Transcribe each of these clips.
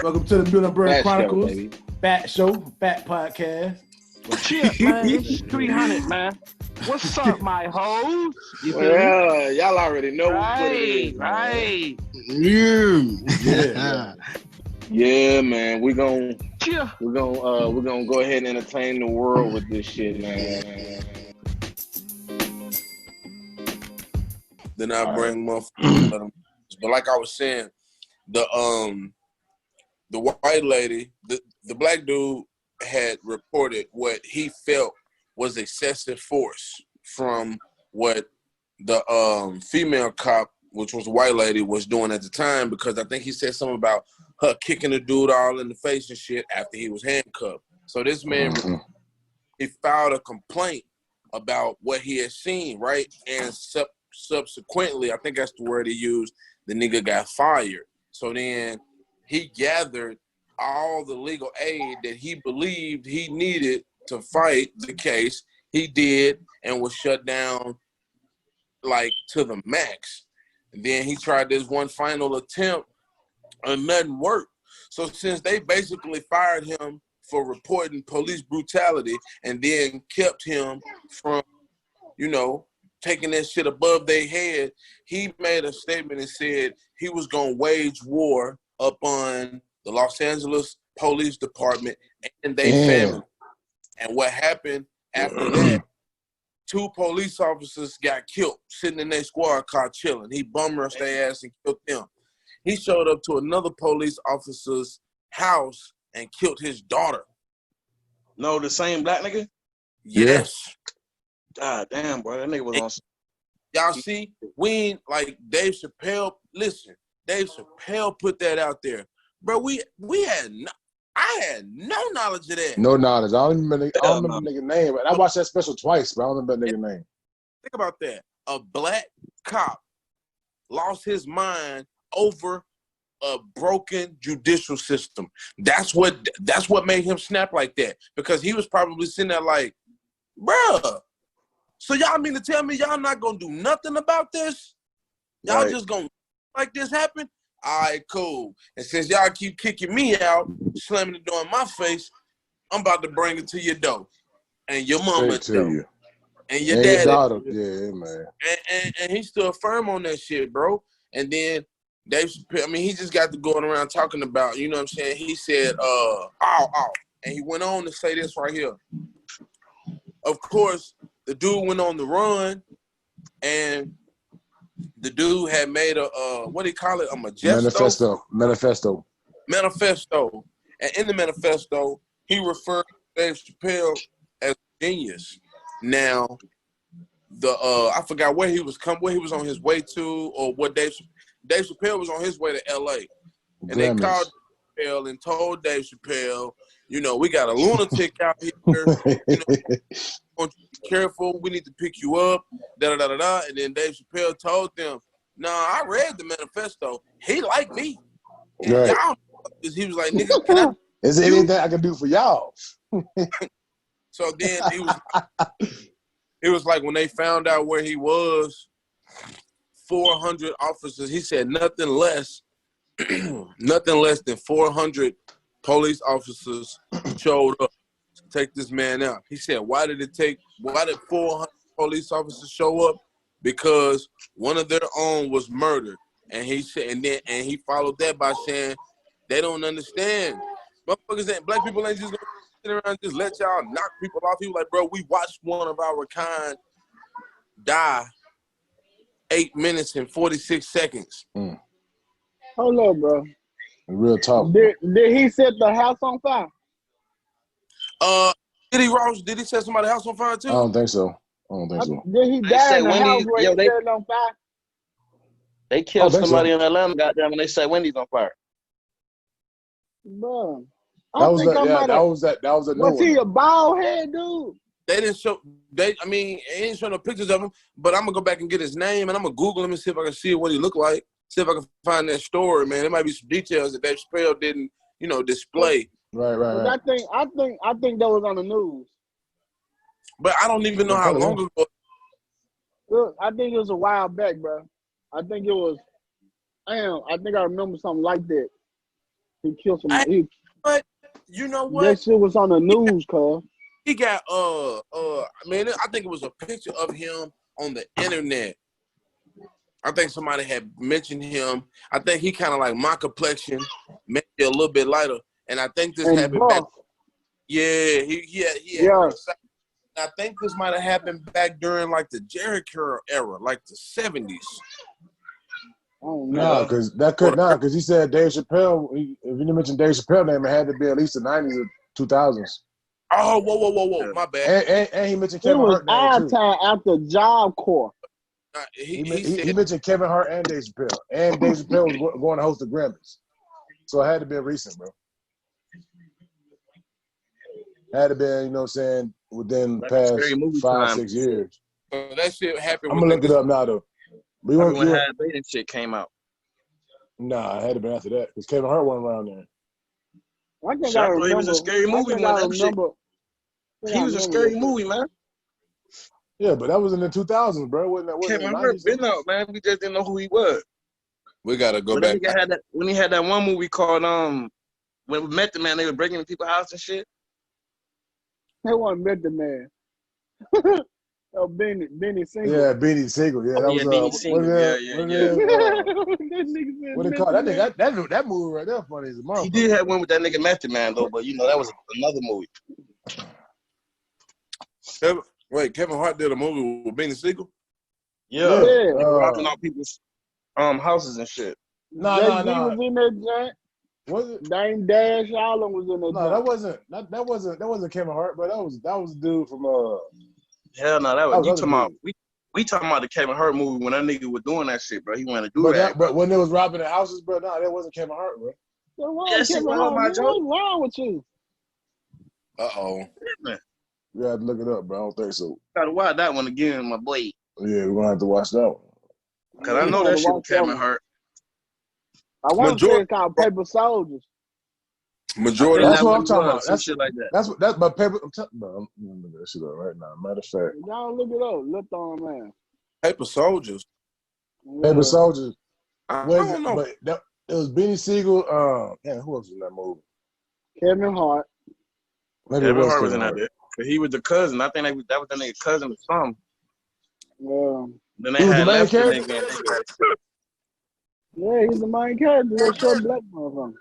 Welcome to the Muhlenberg F.A.T Chronicles. show, baby. F.A.T show, F.A.T podcast. Shit, man. It's 300, man. What's up, my hoes? You feel me? Well, y'all already know what it is, man. Right. Yeah. Yeah, man. We're gonna Yeah. go ahead and entertain the world with this shit, man. Then I bring motherfuckers. But like I was saying, the white lady, the black dude had reported what he felt was excessive force from what the female cop, which was a white lady, was doing at the time, because I think he said something about her kicking the dude all in the face and shit after he was handcuffed. So this man, he filed a complaint about what he had seen, right? And subsequently, I think that's the word he used, the nigga got fired. So then he gathered all the legal aid that he believed he needed to fight the case. He did, and was shut down like to the max. And then he tried this one final attempt and nothing worked. So since they basically fired him for reporting police brutality and then kept him from, taking that shit above their head, he made a statement and said he was going to wage war upon the Los Angeles Police Department and their family. And what happened after that, 2 police officers got killed sitting in their squad car chilling. He bum rushed their ass and killed them. He showed up to another police officer's house and killed his daughter. No, the same black nigga? Yes. God damn, bro. That nigga was on. Y'all see, we ain't like Dave Chappelle. Listen, Dave Chappelle put that out there. Bro, I had no knowledge of that. No knowledge. I don't remember the nigga name, but I watched that special twice, but I don't remember the nigga name. Think about that. A black cop lost his mind over a broken judicial system. That's what made him snap like that. Because he was probably sitting there like, bruh, so y'all mean to tell me y'all not gonna do nothing about this? Y'all just gonna like this happen? All right, cool. And since y'all keep kicking me out, slamming the door in my face, I'm about to bring it to your door. And your mama to you. And your dad. Yeah, man. And he stood firm on that shit, bro. And then Dave Chappelle, he just got to going around talking about, you know what I'm saying? He said, ow. And he went on to say this right here. Of course, the dude went on the run, and the dude had made a, what do you call it? A manifesto. And in the manifesto, he referred to Dave Chappelle as a genius. Now, I forgot where he was on his way to, or what Dave Chappelle was on his way to L.A. And they called Chappelle and told Dave Chappelle, we got a lunatic out here. Want you to be careful. We need to pick you up. Da-da-da-da-da. And then Dave Chappelle told them, nah, I read the manifesto. He liked me. Right. Y'all, he was like, nigga, can I? Is there anything I can do for y'all? So then it was like when they found out where he was, 400 officers, he said nothing less than 400 police officers showed up to take this man out. He said, why did 400 police officers show up? Because one of their own was murdered. And he said, and he followed that by saying, they don't understand. Motherfuckers black people ain't just gonna sit around and just let y'all knock people off. He was like, bro, we watched one of our kind die 8 minutes and 46 seconds. Hold up, bro. Real talk. Did he set the house on fire? Did he set somebody's house on fire too? I don't think so. Did he die in the house where he set it on fire? They killed somebody in Atlanta, goddamn, and they said Wendy's on fire. Bro, that was a was he a bald head dude? They didn't show. They didn't show no pictures of him. But I'm gonna go back and get his name, and I'm gonna Google him and see if I can see what he looked like. See if I can find that story, man. There might be some details that Dave Chappelle didn't, display. Right. I think that was on the news. But I don't even know how long ago. Look, I think it was a while back, bro. I think it was. I think I remember something like that. He killed some. But you know what? That shit was on the news, cuz. He got man, I think it was a picture of him on the internet. I think somebody had mentioned him. I think he kind of like my complexion, maybe a little bit lighter. And I think this happened back. Yeah, he had. I think this might have happened back during like the Jericho era, like the 70s. Oh, no, because that could not, because he said Dave Chappelle. If you didn't mention Dave Chappelle name, it had to be at least the 90s or 2000s. Oh, whoa, my bad. And he mentioned Kevin Hart name our too. time after Job Corps. He mentioned Kevin Hart and Dave Chappelle, and Dave Chappelle was going to host the Grammys, so it had to be recent, bro. Had to be, you know what I'm saying, within the past 5-6 years. So that shit happened. I'm gonna look it up now though. When Had Bait and shit came out. Nah, it had to be after that because Kevin Hart wasn't around there. I think I remember. He was a scary movie, man. He was a scary movie, man. Yeah, but that was in the 2000s, bro. Wasn't that? Kevin Hart been out, man. We just didn't know who he was. We gotta go back. When he had that one movie called when we met the man, they were breaking into people's house and shit. They want to met the man. Oh, Benny Siegel. Yeah, Benny Siegel. Yeah, that was Benny Siegel. What they call that? That movie right there funny as a motherfucker. He did have one with that nigga Method Man though, but you know that was another movie. Kevin Hart did a movie with Benny Siegel? Yeah. Robbing all people's houses and shit. No. was in that joint. Was it? Dame Dash Allen was in that joint. No, that wasn't Kevin Hart, but that was the dude from Hell no, that was you talking about we talking about the Kevin Hart movie when that nigga was doing that shit, bro. He wanted to do that. But when they was robbing the houses, bro, no, that wasn't Kevin Hart, bro. What's wrong with you? Uh-oh. You have to look it up, bro. I don't think so. Gotta watch that one again, my boy. Yeah, we're gonna have to watch that one. Cause I know that shit with Kevin Hart. I want to say it's called Paper Soldiers. Majority. That's what I'm talking about. That's shit like that. That's my paper. I'm looking that shit up right now. Matter of fact, y'all look it up. Look on, man. Paper Soldiers. Paper Soldiers. I don't know. But it was Benny Siegel. Who else was in that movie? Kevin Hart. Maybe Kevin Hart was in that. But he was the cousin. I think that was the nigga cousin or something. Then they had the main character. Yeah, he's the main character. Little short black motherfucker.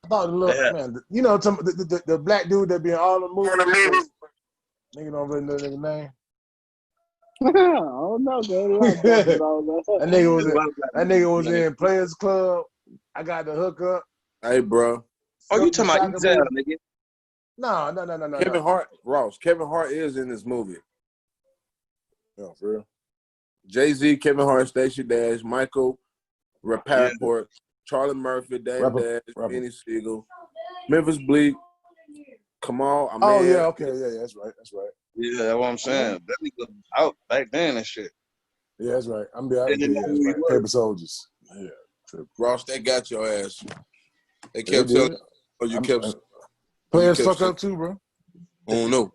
I thought man, you know, the black dude that be in all the movies. Nigga don't really know the nigga name. I don't know, That nigga was in Players Club. I got the hookup. Hey, bro. Oh, you talking about Ezel, nigga? No. Kevin Hart, Ross. Kevin Hart is in this movie. No, for real. Jay-Z, Kevin Hart, Stacey Dash, Michael Rappaport, Charlie Murphy, Dave Dash, Benny Siegel, Memphis Bleak, Kamal Ahmed. Yeah, okay, yeah, that's right. Yeah, that's what I'm saying. That nigga out back then and shit. Yeah, that's right. I'm be out right. Paper Soldiers. Yeah. Ross, they got your ass. They kept telling you kept. Players fuck up too, bro. Oh no.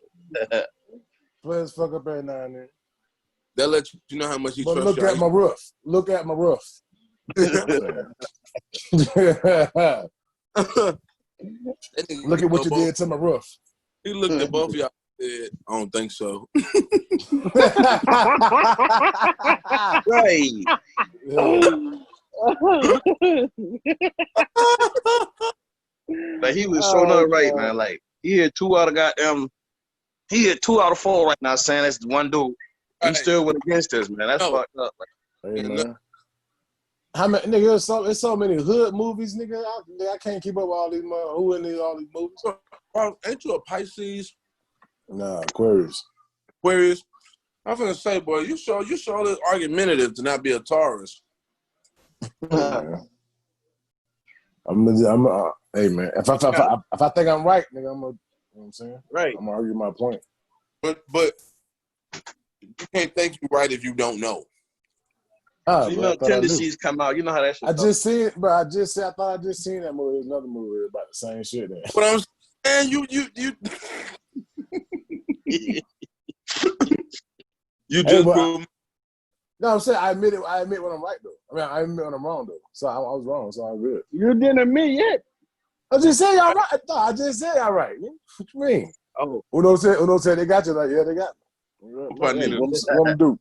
Players fuck up every now and then. They'll let you know how much you trust. Look at my roof. Look at my roof. Look at what you did to my roof. He looked at both of y'all and said, I don't think so. Right. Like he was showing up right, man. Like he had 2 out of 4 right now saying that's the one dude. He still went against us, man. That's fucked up. Like, hey, man. How many nigga? There's so many hood movies, nigga. I can't keep up with all these who in all these movies. Ain't you a Pisces? Nah, Aquarius. I'm finna say, boy, you sure this argumentative to not be a Taurus. Hey man, if I think I'm right, nigga, you know what I'm saying? Right. I'm gonna argue my point. But you can't think you're right if you don't know. You know, tendencies come out. You know how that shit I just seen it, bro. I thought I just seen that movie. There's another movie about the same shit. There. But I'm saying you just No, I'm saying I admit when I'm right though. I mean, I admit when I'm wrong though. So I was wrong. So I'm good. You didn't admit yet. I just say y'all right. No, I just said y'all right. What you mean? Oh, Uno said they got you. Like, yeah, they got me. I need What I'm do?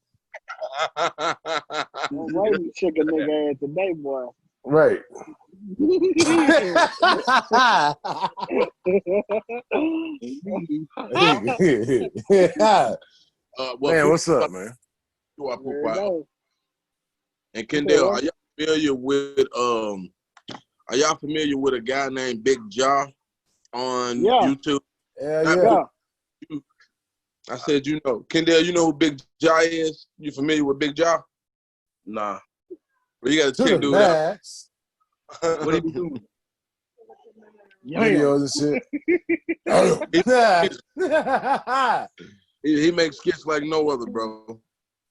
Why you check a nigga ass today, boy? Right. Man, what's up, man? There you go. And Kendall, are y'all familiar with a guy named Big Jaw on YouTube? Yeah. I said, you know. Kendall, you know who Big Jaw is? You familiar with Big Jaw? nah. Well, you got to check dude out. What he be doing? Videos and shit. He makes skits like no other, bro.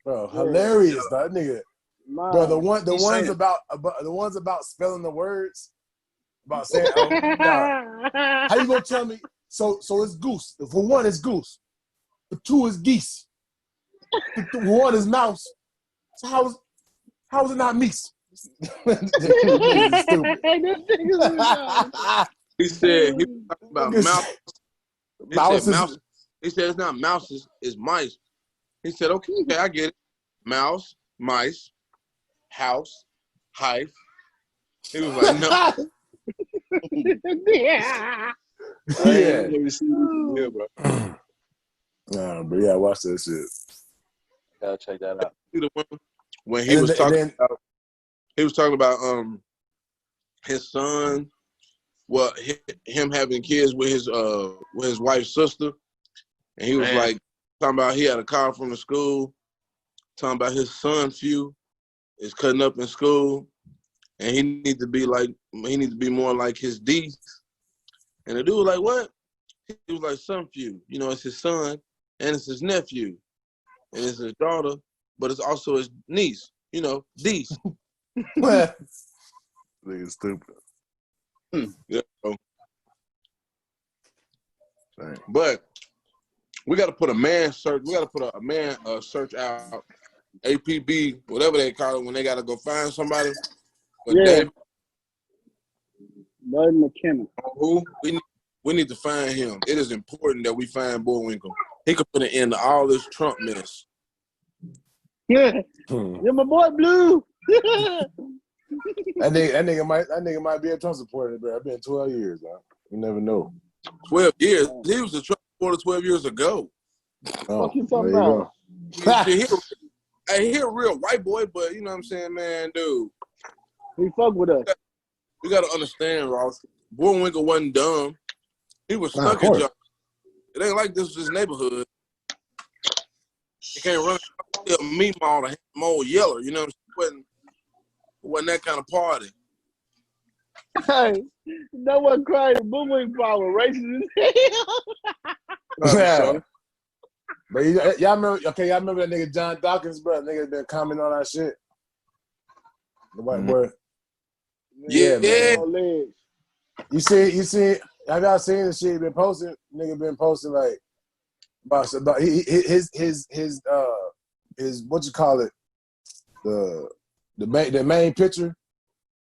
Bro, hilarious, that nigga. Nah. Bro, the ones about spelling the words, about saying, how you gonna tell me? So it's goose. For one, it's goose. For two, is geese. For one is mouse. So how is it not meese? This stupid. He said he was talking about mouse. He said it's not mouses, it's mice. He said, okay, I get it. Mouse, mice, house, hive. He was like, no. Yeah. Bro. Nah, but yeah, watch that shit. Gotta check that out. When he was talking about his son, well, him having kids with his wife's sister, and he was like talking about he had a call from the school, talking about his son few is cutting up in school, and he needs to be more like his D. And the dude was like, what? He was like, son few. You know, it's his son and it's his nephew, and it's his daughter, but it's also his niece. You know, D's. Nigga stupid. Yeah. But we got to put a man search. We got to put a man search out. APB, whatever they call it, when they got to go find somebody. But Dave McKenna. Who? We need to find him. It is important that we find Bullwinkle. He could put an end to all this Trump mess. Yeah, you're my boy Blue. That nigga might be a Trump supporter, bro. I've been 12 years, man. You never know. 12 years. He was a Trump supporter 12 years ago. Oh, what you talking about? He a real white boy, but you know what I'm saying, man, dude. He fuck with us. You got to understand, Ross. Bullwinkle wasn't dumb. He was stuck in jail. It ain't like this was his neighborhood. He can't run a meat mall to more yeller, you know what I'm saying? It wasn't that kind of party. Hey, that wasn't crazy. Bullwinkle probably racist as hell. Yeah. But y'all remember that nigga John Dawkins, bro? Nigga been commenting on that shit. The white boy. Yeah. Man. You see, have y'all seen the shit he been posting? Nigga been posting like about his what you call it? The main picture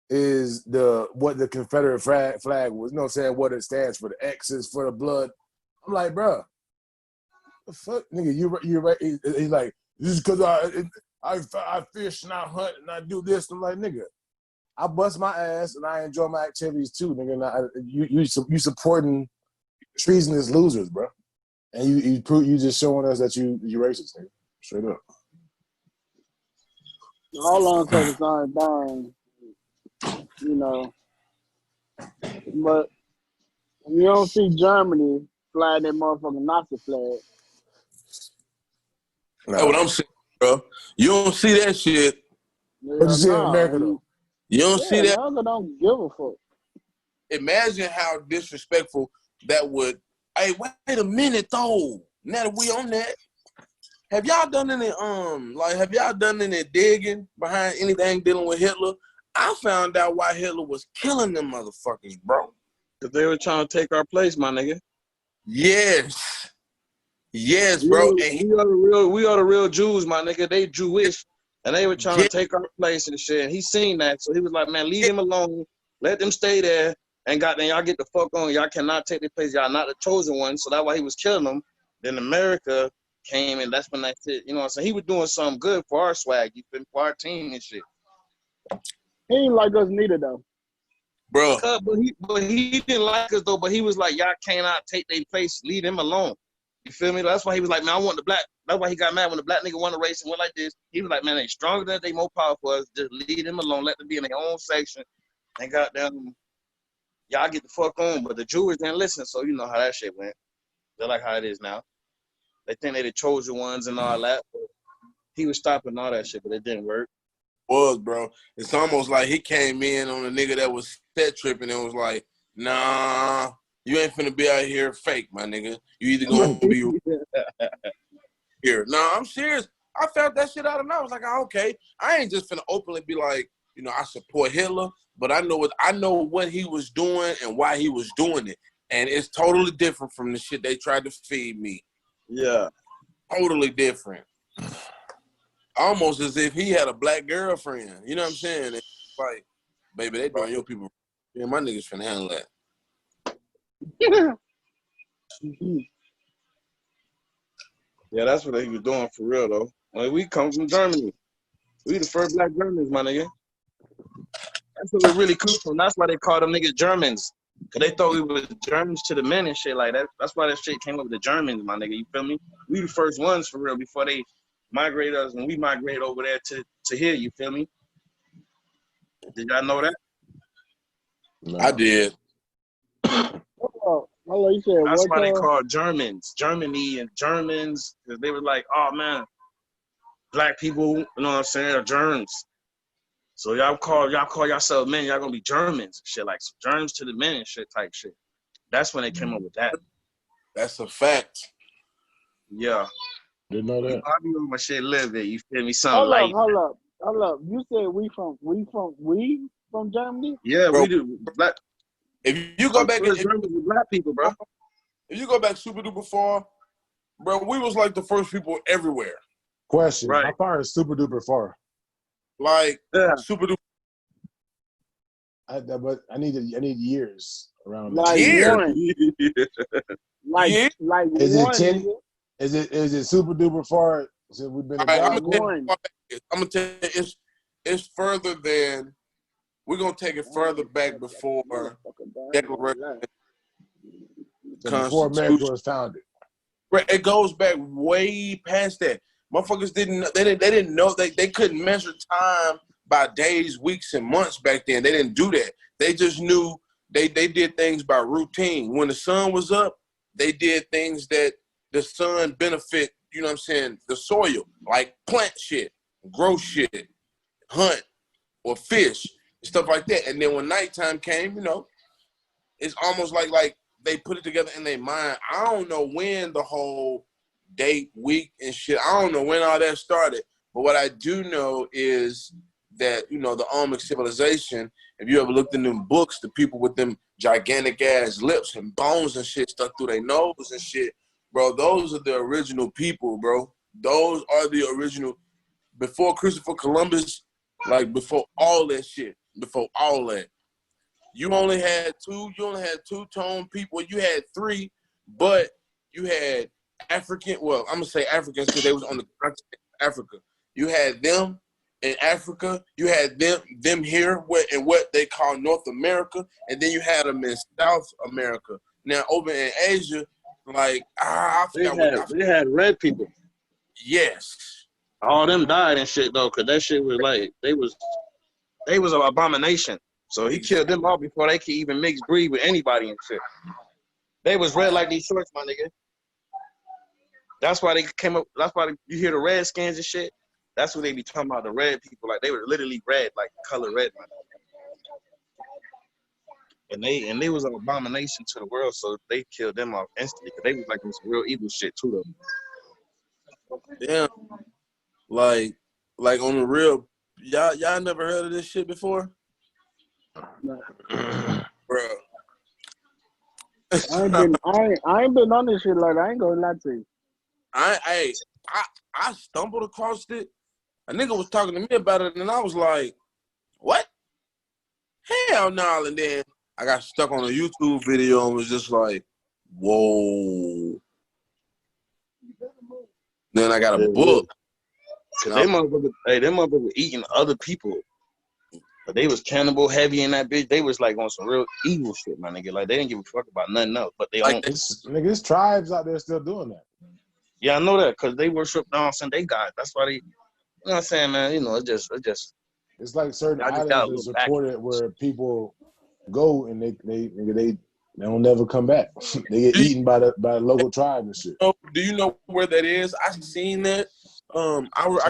is what the Confederate flag was. You know what I'm saying? What it stands for. The X is for the blood. I'm like, bro, the fuck, nigga, you right? He's like, this is because I fish and I hunt and I do this. I'm like, nigga, I bust my ass and I enjoy my activities too, nigga. You supporting treasonous losers, bro. And you just showing us that you racist, nigga. Straight up. All I'm saying is darn, you know. But you don't see Germany flying that motherfucking Nazi flag. That's what I'm saying, bro. You don't see that shit. What you see in America, though? You don't see that. America don't give a fuck. Imagine how disrespectful that would. Hey, wait a minute, though. Now that we on that, have y'all done any digging behind anything dealing with Hitler? I found out why Hitler was killing them motherfuckers, bro. Because they were trying to take our place, my nigga. Yes, bro. We are the real Jews, my nigga. They Jewish. And they were trying to take our place and shit. And he seen that. So he was like, man, leave them alone. Let them stay there. And goddamn, y'all get the fuck on. Y'all cannot take their place. Y'all not the chosen one. So that's why he was killing them. Then America came, and that's when that shit, you know what I'm saying? He was doing something good for our swag, you feel me, for our team and shit. He ain't like us neither, though. Bro. But he didn't like us, though. But he was like, y'all cannot take their place. Leave them alone. You feel me? That's why he was like, man, I want the black. That's why he got mad when the black nigga won the race and went like this. He was like, man, they stronger than us. They more powerful us. Just leave them alone. Let them be in their own section. And goddamn, y'all get the fuck on. But the Jews didn't listen, so you know how that shit went. They're like how it is now. They think they the chosen ones and all that. But he was stopping all that shit, but it didn't work. Bro. It's almost like he came in on a nigga that was set tripping and was like, nah, you ain't finna be out here fake, my nigga. You either gonna be here. Nah, I'm serious. I felt that shit out and I was like, oh, okay. I ain't just finna openly be like, you know, I support Hitler, but I know what he was doing and why he was doing it. And it's totally different from the shit they tried to feed me. Yeah. Totally different. Almost as if he had a black girlfriend. You know what I'm saying? It's like, baby, they doing your people. Yeah, my niggas finna handle that. Yeah, that's what he was doing for real, though. Like, we come from Germany. We the first black Germans, my nigga. That's where we really come from. That's why they call them niggas Germans. Because they thought we were Germans to the men and shit like that. That's why that shit came up with the Germans, my nigga. You feel me? We the first ones for real before they migrated us and we migrated over there to here. You feel me? Did y'all know that? No. I did. Hello, you said That's what? why they call Germans, Germany and Germans, because they were like, oh man, black people, you know what I'm saying, are germs. So y'all call yourself men, y'all gonna be Germans, shit like some germs to the men and shit type shit. That's when they came up with that. That's a fact. Yeah. Didn't know that. I be on my shit a little bit. You feel me? Something light. Hold up. You said we from Germany? Yeah, Bro, we do. Black. If you go back, Germans with black people, bro. if you go back super duper far, bro, we was like the first people everywhere. Question: Right. How far is super duper far? Like Yeah. super duper. But I need years around. Like Years. one. Yeah. Like Is one. it 10? Nigga. Is it super duper far since we've been All right, together? I'm gonna tell you, it's further than. We're gonna take it further back before Declaration. So before America was founded. It goes back way past that. Motherfuckers didn't know they couldn't measure time by days, weeks, and months back then. They didn't do that. They just knew they did things by routine. When the sun was up, they did things that the sun benefit, you know what I'm saying, the soil, like plant shit, grow shit, hunt, or fish, stuff like that. And then when nighttime came, you know, it's almost like they put it together in their mind. I don't know when the whole date, week, and shit, I don't know when all that started. But what I do know is that, you know, the Olmec civilization, if you ever looked in them books, the people with them gigantic ass lips and bones and shit stuck through their nose and shit, bro, those are the original people, bro. Those are the original. Before Christopher Columbus, like before all that shit, before all that, you only had two-tone people. You had three, but you had African, well, I'm going to say Africans because they was on the continent of Africa. You had them in Africa. You had them here in what they call North America, and then you had them in South America. Now, over in Asia, like, I forgot they had red people. Yes. All them died and shit, though, because that shit was like, they was an abomination. So he killed them all before they could even mix breed with anybody and shit. They was red like these shorts, my nigga. That's why they came up. That's why you hear the Redskins and shit. That's what they be talking about, the red people. Like, they were literally red, like color red, man. And they was an abomination to the world, so they killed them off instantly. Because they was like some real evil shit, too, though. Yeah. Like on the real, y'all never heard of this shit before? Bro. I ain't been on this shit like that. I ain't gonna lie to you. I stumbled across it. a nigga was talking to me about it, and I was like, what? Hell no. And then I got stuck on a YouTube video and was just like, whoa. Then I got a book. Cause they motherfuckers eating other people. But they was cannibal heavy in that bitch. They was like on some real evil shit, my nigga. Like they didn't give a fuck about nothing else. But they own There's tribes out there still doing that. Yeah, I know that because they worship down they God. That's why they, you know what I'm saying, man. You know, it's just. It's like certain I just got a islands little that's reported where people go and they don't never come back. They get eaten by the local tribe and shit. Do you know where that is? I seen that. I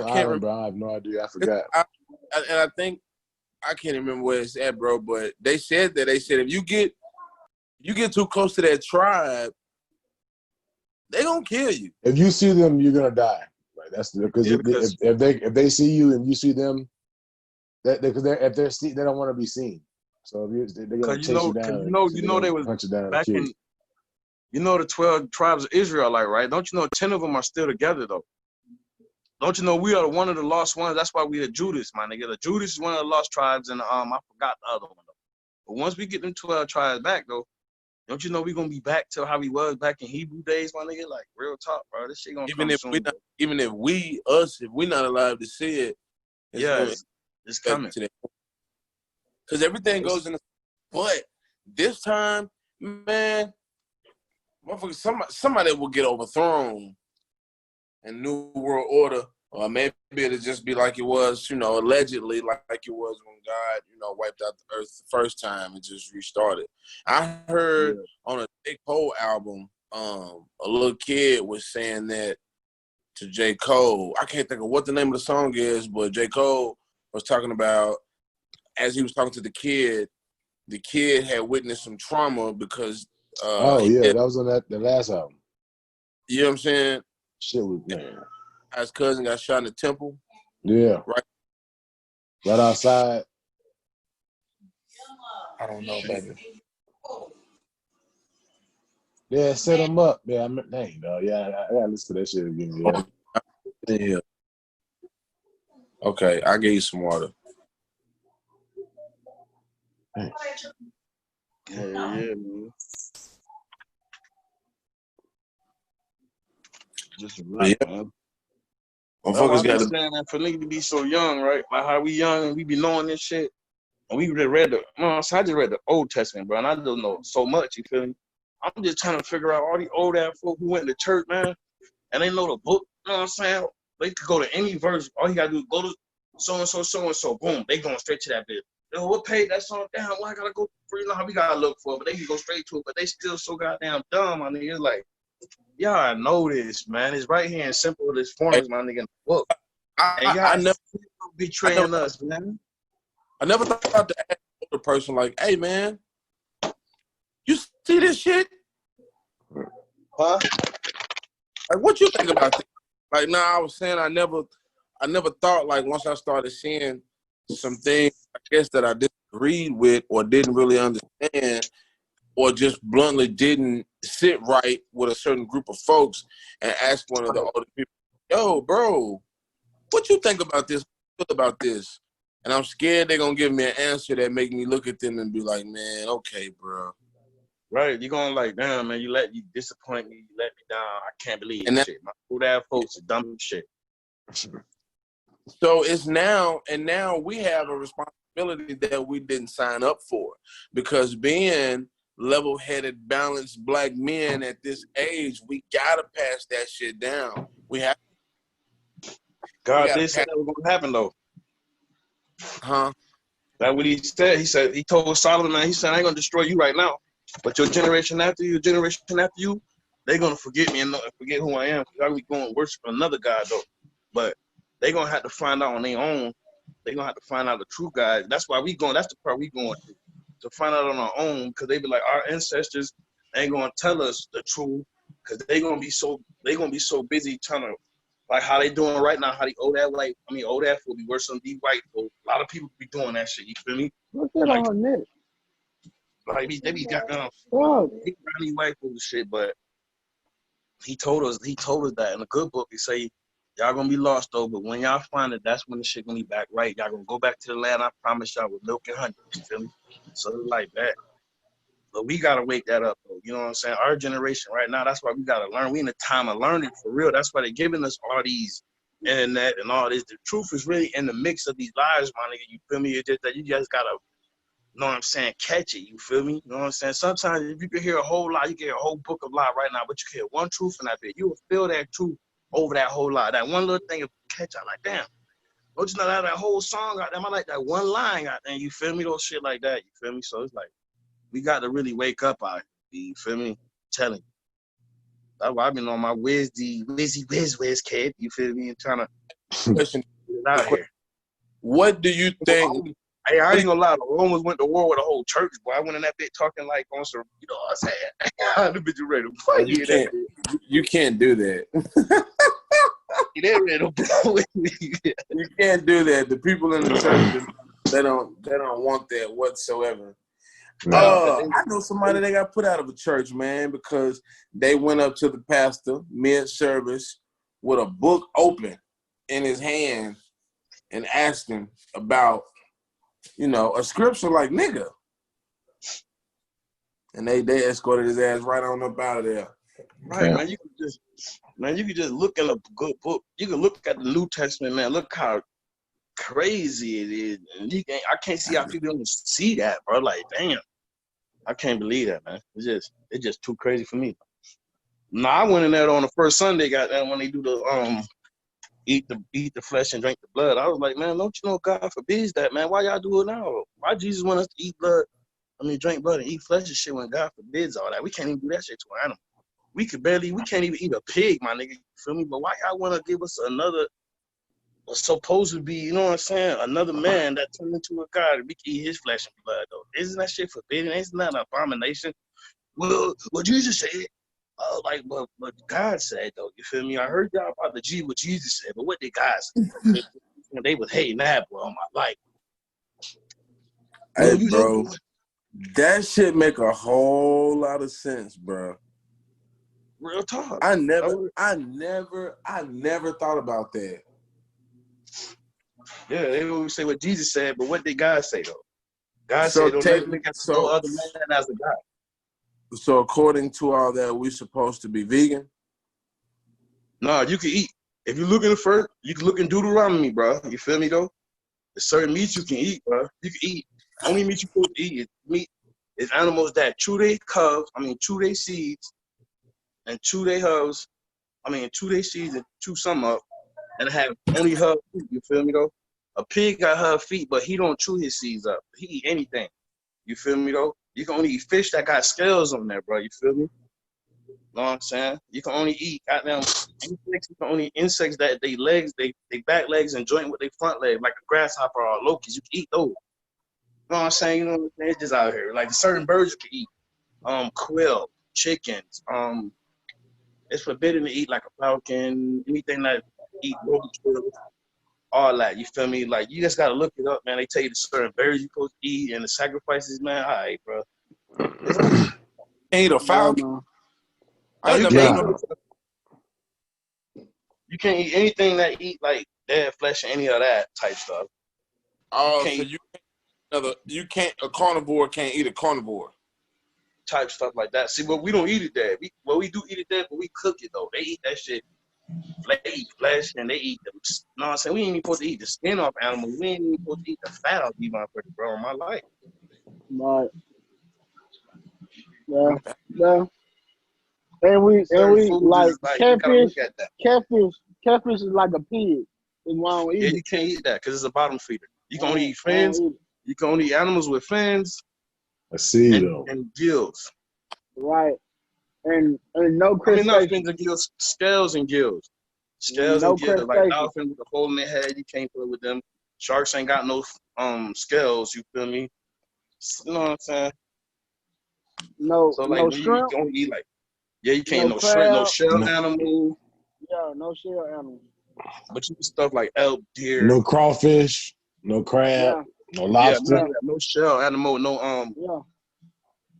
can't remember. Bro. I have no idea. I forgot. I think I can't remember where it's at, bro. But they said if you get too close to that tribe, they gonna kill you. If you see them, you're gonna die. Like that's because if they see you and you see them, because they don't want to be seen. So they're gonna chase you down. You know they was punch you down back in. You know the 12 tribes of Israel, like, right? Don't you know 10 of them are still together though? Don't you know we are one of the lost ones? That's why we the Judas, my nigga. The Judas is one of the lost tribes, and I forgot the other one though. But once we get them 12 tribes back though, don't you know we gonna be back to how we was back in Hebrew days, my nigga? Like real talk, bro. This shit gonna come soon. If we're not alive to see it, it's coming. Because everything goes in the. But this time, man, motherfucker, somebody will get overthrown in New World Order, or maybe it'll just be like it was, allegedly like it was when God, wiped out the earth the first time and just restarted. I heard on a J. Cole album, a little kid was saying that to J. Cole. I can't think of what the name of the song is, but J. Cole was talking about, as he was talking to the kid had witnessed some trauma because that was on the last album. You know what I'm saying? Shit was, man. His cousin got shot in the temple. Yeah. Right outside. I don't know, baby. Yeah, set him up. Yeah, dang, dog. Yeah, I gotta listen to that shit again. Yeah. Okay, I'll get you some water. Thanks. Yeah, man. Just right, man. Motherfuckers got saying that for niggas to be so young, right? Like how we young and we be knowing this shit. And we read I just read the Old Testament, bro, and I don't know so much, you feel me? I'm just trying to figure out all the old ass folk who went to church, man, and they know the book, you know what I'm saying? They could go to any verse. All you gotta do is go to so-and-so, boom, they going straight to that bit. Yo, what page that song down? Why I gotta go for, how we gotta look for it, but they can go straight to it, but they still so goddamn dumb, my nigga. It's like, y'all I know this, man. It's right here in simple as forms, my nigga, in the book. And y'all never betraying us, man. I never thought to ask the person like, hey, man, you see this shit? Huh? Like, what you think about this? Like, I was saying I never thought, like, once I started seeing some things, I guess, that I disagreed with or didn't really understand or just bluntly didn't sit right with a certain group of folks and ask one of the older people, yo, bro, what you think about this? About this? And I'm scared they're going to give me an answer that make me look at them and be like, man, okay, bro. Right, you're going like, damn, man, you disappoint me, you let me down. I can't believe this shit. My old ass folks are dumb shit. So it's now we have a responsibility that we didn't sign up for, because being level-headed, balanced black men at this age, we got to pass that shit down. We have. God did say that was going to happen, though. Huh? That's what he said. He told Solomon, man, he said, I ain't going to destroy you right now. But your generation after you, they're going to forget me and forget who I am. Because I be going to worship another God, though. But they're going to have to find out on their own. They're going to have to find out the true God. That's why that's the part we going through. To find out on our own. Because they be like, our ancestors ain't going to tell us the truth. Because they're going to be so busy trying to, like how they doing right now, how the old ass will be worse than these white folk. A lot of people be doing that shit, you feel me? What's that on this? Like they be got down these white folks and shit, but he told us that in the good book, he say Y'all gonna be lost though, but when y'all find it, that's when the shit gonna be back right. Y'all gonna go back to the land. I promise y'all with milk and honey. You feel me? So it's like that. But we gotta wake that up though. You know what I'm saying? Our generation right now, that's why we gotta learn. We in the time of learning for real. That's why they're giving us all these internet and all this. The truth is really in the mix of these lies, my nigga. You feel me? It's just that you just gotta, you know what I'm saying, catch it. You feel me? You know what I'm saying? Sometimes if you can hear a whole lie, you can hear a whole book of lie right now, but you can hear one truth in that bit. You will feel that truth over that whole lie. That one little thing will catch out like, damn. Don't you know that whole song out there? I like that one line out there. You feel me? Those shit like that. You feel me? So it's like, we got to really wake up out here. You feel me? I'm telling you. That's why I've been on my whiz kid. You feel me? And trying to Question. get it out here. What do you think? Hey, I ain't gonna lie. The Romans went to war with a whole church, boy. I went in that bit talking like on some, you know what I'm saying? The bitch ready to fight You can't. You can't do that. They're ready to blow with me. You can't do that. The people in the church, they don't want that whatsoever. I know somebody that got put out of a church, man, because they went up to the pastor mid-service with a book open in his hand and asked him about, you know, a scripture like nigga. And they escorted his ass right on up out of there. Right, man. You can just look in a good book. You can look at the New Testament, man. Look how crazy it is. And I can't see how people don't see that, bro. Like, damn. I can't believe that, man. It's just too crazy for me. Nah, I went in there on the first Sunday, goddamn, when they do the eat the flesh and drink the blood. I was like, man, don't you know God forbids that, man? Why y'all do it now? Why Jesus want us to eat blood? I mean, drink blood and eat flesh and shit when God forbids all that. We can't even do that shit to an animal. We can't even eat a pig, my nigga. You feel me? But why y'all want to give us another, supposed to be, you know what I'm saying, another man that turned into a god and we can eat his flesh and blood, though? Isn't that shit forbidden? Isn't that an abomination? Well, Jesus said, but God said, though, you feel me? I heard y'all about what Jesus said, but what did God say? They was hating that, boy, on my life. Hey, bro, that shit make a whole lot of sense, bro. Real talk. I never thought about that. Yeah, they always say what Jesus said, but what did God say, though? God said, don't never look at no other man as a God. So according to all that, we supposed to be vegan? No, you can eat. If you look in the first, you can look in Deuteronomy, bro. You feel me, though? There's certain meats you can eat, bro. You can eat. Only meat you supposed to eat is meat. Is animals that chew their seeds, and chew their hubs. Chew their seeds and chew some up, and have only hub feet. You feel me, though? A pig got hub feet, but he don't chew his seeds up. He eat anything. You feel me, though? You can only eat fish that got scales on there, bro. You feel me? Know what I'm saying? You can only eat goddamn insects. You can only eat insects that they back legs and joint with their front leg, like a grasshopper or a locust. You can eat those. You know what I'm saying? You know what I'm saying? It's just out here. Like certain birds you can eat. Quail, chickens. It's forbidden to eat like a falcon, anything that eat roaches, all that. You feel me? Like you just gotta look it up, man. They tell you the certain berries you're supposed to eat and the sacrifices, man. All right, bro. Ain't a falcon. You can't eat anything that eat like dead flesh or any of that type stuff. Oh, you can't. A carnivore can't eat a carnivore. Type stuff like that. See, but we don't eat it there. We do eat it there, but we cook it though. They eat that shit. They eat flesh and they eat the. You know what I'm saying? We ain't even supposed to eat the skin off animals. We ain't even supposed to eat the fat off these motherfuckers, bro. In my life. Right. Yeah. And we like catfish. Catfish is like a pig. It's why I don't eat it. You can't eat that because it's a bottom feeder. You can only eat fins. You can only eat animals with fins. I see though. And gills. Right. And no crustaceans. not fins and gills, scales and gills. Scales and gills. Like dolphins with a hole in their head, you can't play with them. Sharks ain't got no scales, you feel me? You know what I'm saying? No, so like no shrimp. You only eat like, you can't no shrimp, no shell animal. Yeah, no shell animal. But you can stuff like elk, deer. No crawfish, no crab, no lobster. No shell animal, no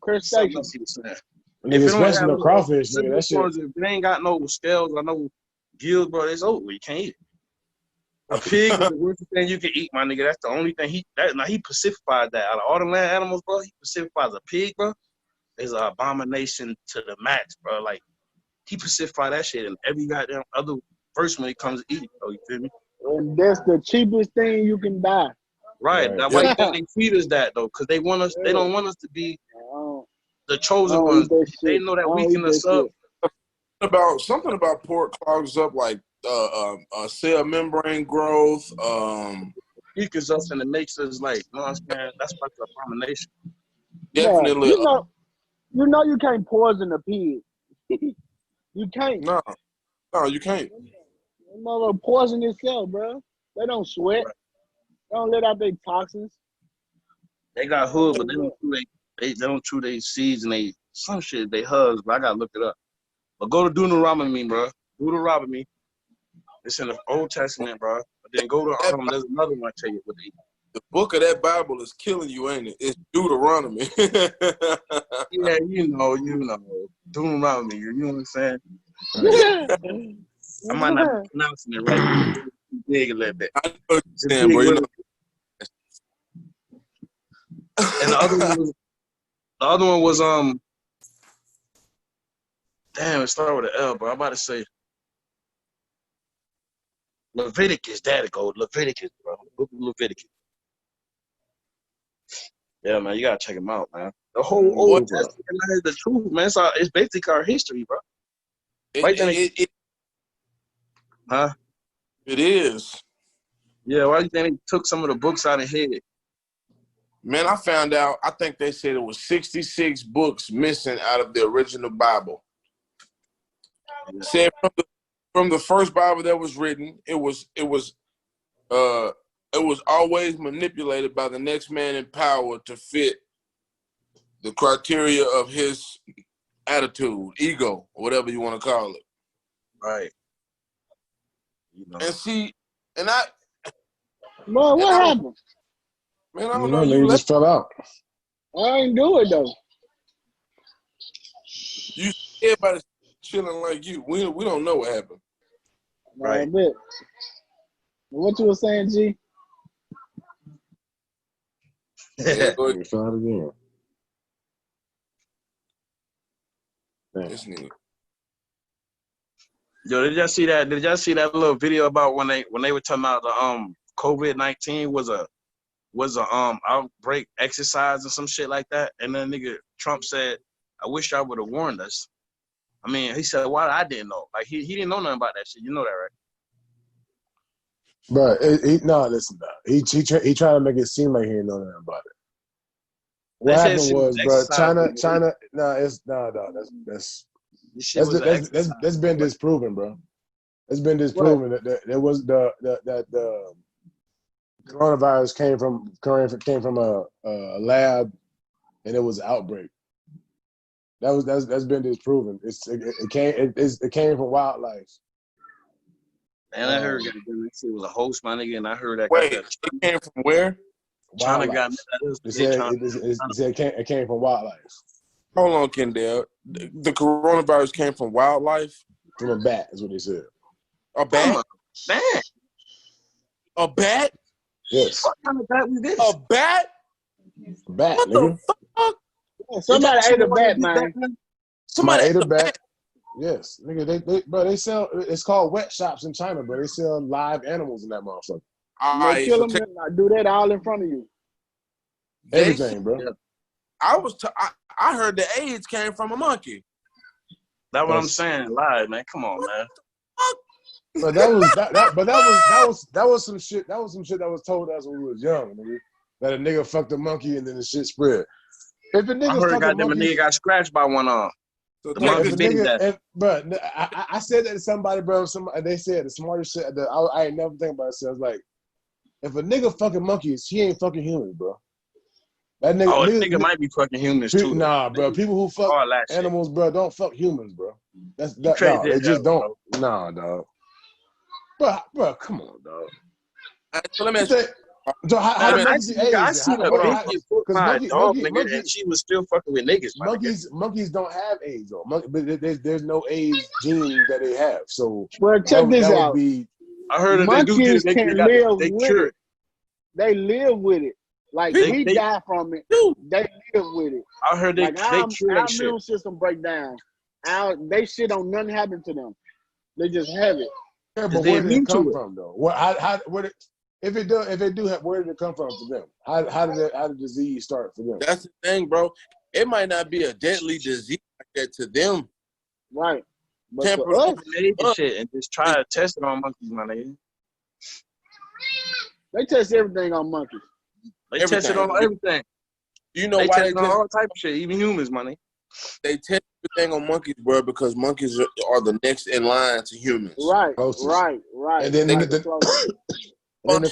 crustaceans. Nigga, especially no crawfish, nigga. That shit. If they ain't got no scales or no gills, bro, it's over. You can't eat it. A pig is the worst thing you can eat, my nigga. That's the only thing he pacified that. Out of all the land animals, bro, he pacifies a pig, bro. Is an abomination to the max, bro. Like, he pacified that shit in every goddamn other verse when it comes to eating, bro. You feel me? And that's the cheapest thing you can buy. Right. That's why you think they feed us that, though, because they want us. They don't want us to be the chosen ones. They know that weaken us up. Something about pork clogs up like cell membrane growth. Weakens us and it makes us like, you know what I'm saying? That's like an abomination. Definitely. Yeah, you know you can't poison a pig. You can't. No, you can't. You know, poison itself, bro. They don't sweat. They don't let out their toxins. They got hood, but they don't chew their seeds and they some shit they hugs, but I gotta look it up. But go to Deuteronomy, bro. Deuteronomy. It's in the Old Testament, bro. But then go to there's another one. I tell you what they. The book of that Bible is killing you, ain't it? It's Deuteronomy. Yeah, you know. Deuteronomy, you know what I'm saying? I might not be pronouncing it right. Big a little bit. I know what you're saying, bro. You know. And the other one was damn, it started with an L, bro. I'm about to say Leviticus. There it goes. Leviticus, bro. Book of Leviticus. Yeah, man, you gotta check them out, man. The whole Old Testament is the truth, man. It's basically our history, bro. Huh? It is. Yeah, why do you think they took some of the books out of here? Man, I found out, I think they said it was 66 books missing out of the original Bible. Yeah. Said from the first Bible that was written, it was always manipulated by the next man in power to fit the criteria of his attitude, ego, or whatever you want to call it. Right. You know. And see, Bro, what happened? Man, I don't know. You just fell out. I ain't do it though. Everybody's chilling like you. We don't know what happened. Right. What you were saying, G? Yeah, go ahead. You fell out again. This nigga. Yo, did y'all see that? Did y'all see that little video about when they were talking about the COVID-19 was a outbreak exercise or some shit like that? And then nigga Trump said, "I wish y'all would have warned us." I mean, he said, "Why I didn't know?" Like he didn't know nothing about that shit. You know that, right? But listen, he tried to make it seem like he didn't know nothing about it. What happened was, bro, China. That's been disproven, bro. It's been disproven that there was that the coronavirus came from a lab, and it was an outbreak. That's been disproven. It came from wildlife. And I heard that it was a host, my nigga, and I heard that. Wait, it came from where? China got it said it came from wildlife. Hold on, Kendall. The coronavirus came from wildlife? From a bat, is what they said. A bat? A bat? Yes. What kind of bat was this? A bat? A bat, what nigga. The fuck? Somebody ate a bat, man. Somebody ate a bat. Yes, nigga. They sell. It's called wet shops in China, bro. They sell live animals in that motherfucker. They kill them and do that all in front of you. Everything, bro. I heard the AIDS came from a monkey. That's what I'm saying. Live, man. Come on, man. But that was some shit. That was some shit that was told us when we was young, nigga. That a nigga fucked a monkey and then the shit spread. If a nigga fucked a monkey, a nigga got scratched by one arm. So I said that to somebody, bro. They said the smartest shit. I ain't never think about it. So I was like, if a nigga fucking monkeys, he ain't fucking humans, bro. That nigga, might be fucking humans too. Nah, bro. People who fuck animals, bro, don't fuck humans, bro. They just don't. Nah, dog. Bro, come on, dog. So let me ask you. So how Man, do I monkeys seen, get nigga, I AIDS? seen a bitch get put by a dog, nigga, and Monkeys, she was still fucking with niggas, my nigga. monkeys don't have AIDS though. But there's no AIDS gene that they have. So Well, check this that would out. be I heard that they do Monkeys get can got live they with cure it. They live with it. Like we They die from it. do. They live with it. I heard they Like cure our that shit. immune system break down. They shit don't nothing happen to them. They just have it. Yeah, but They where did immune it come to it. from though? If they do have, where did it come from to them? How did the disease start for them? That's the thing, bro. It might not be a deadly disease like that to them. Right. But Temper- for us, Made the shit and just try to test it on monkeys, my nigga. they test everything on monkeys. They test it on everything. You know They why test they it on test? all type of shit, even humans, money. They test everything on monkeys, bro, because monkeys are the next in line to humans. Right. Closest. Right. And then Right. the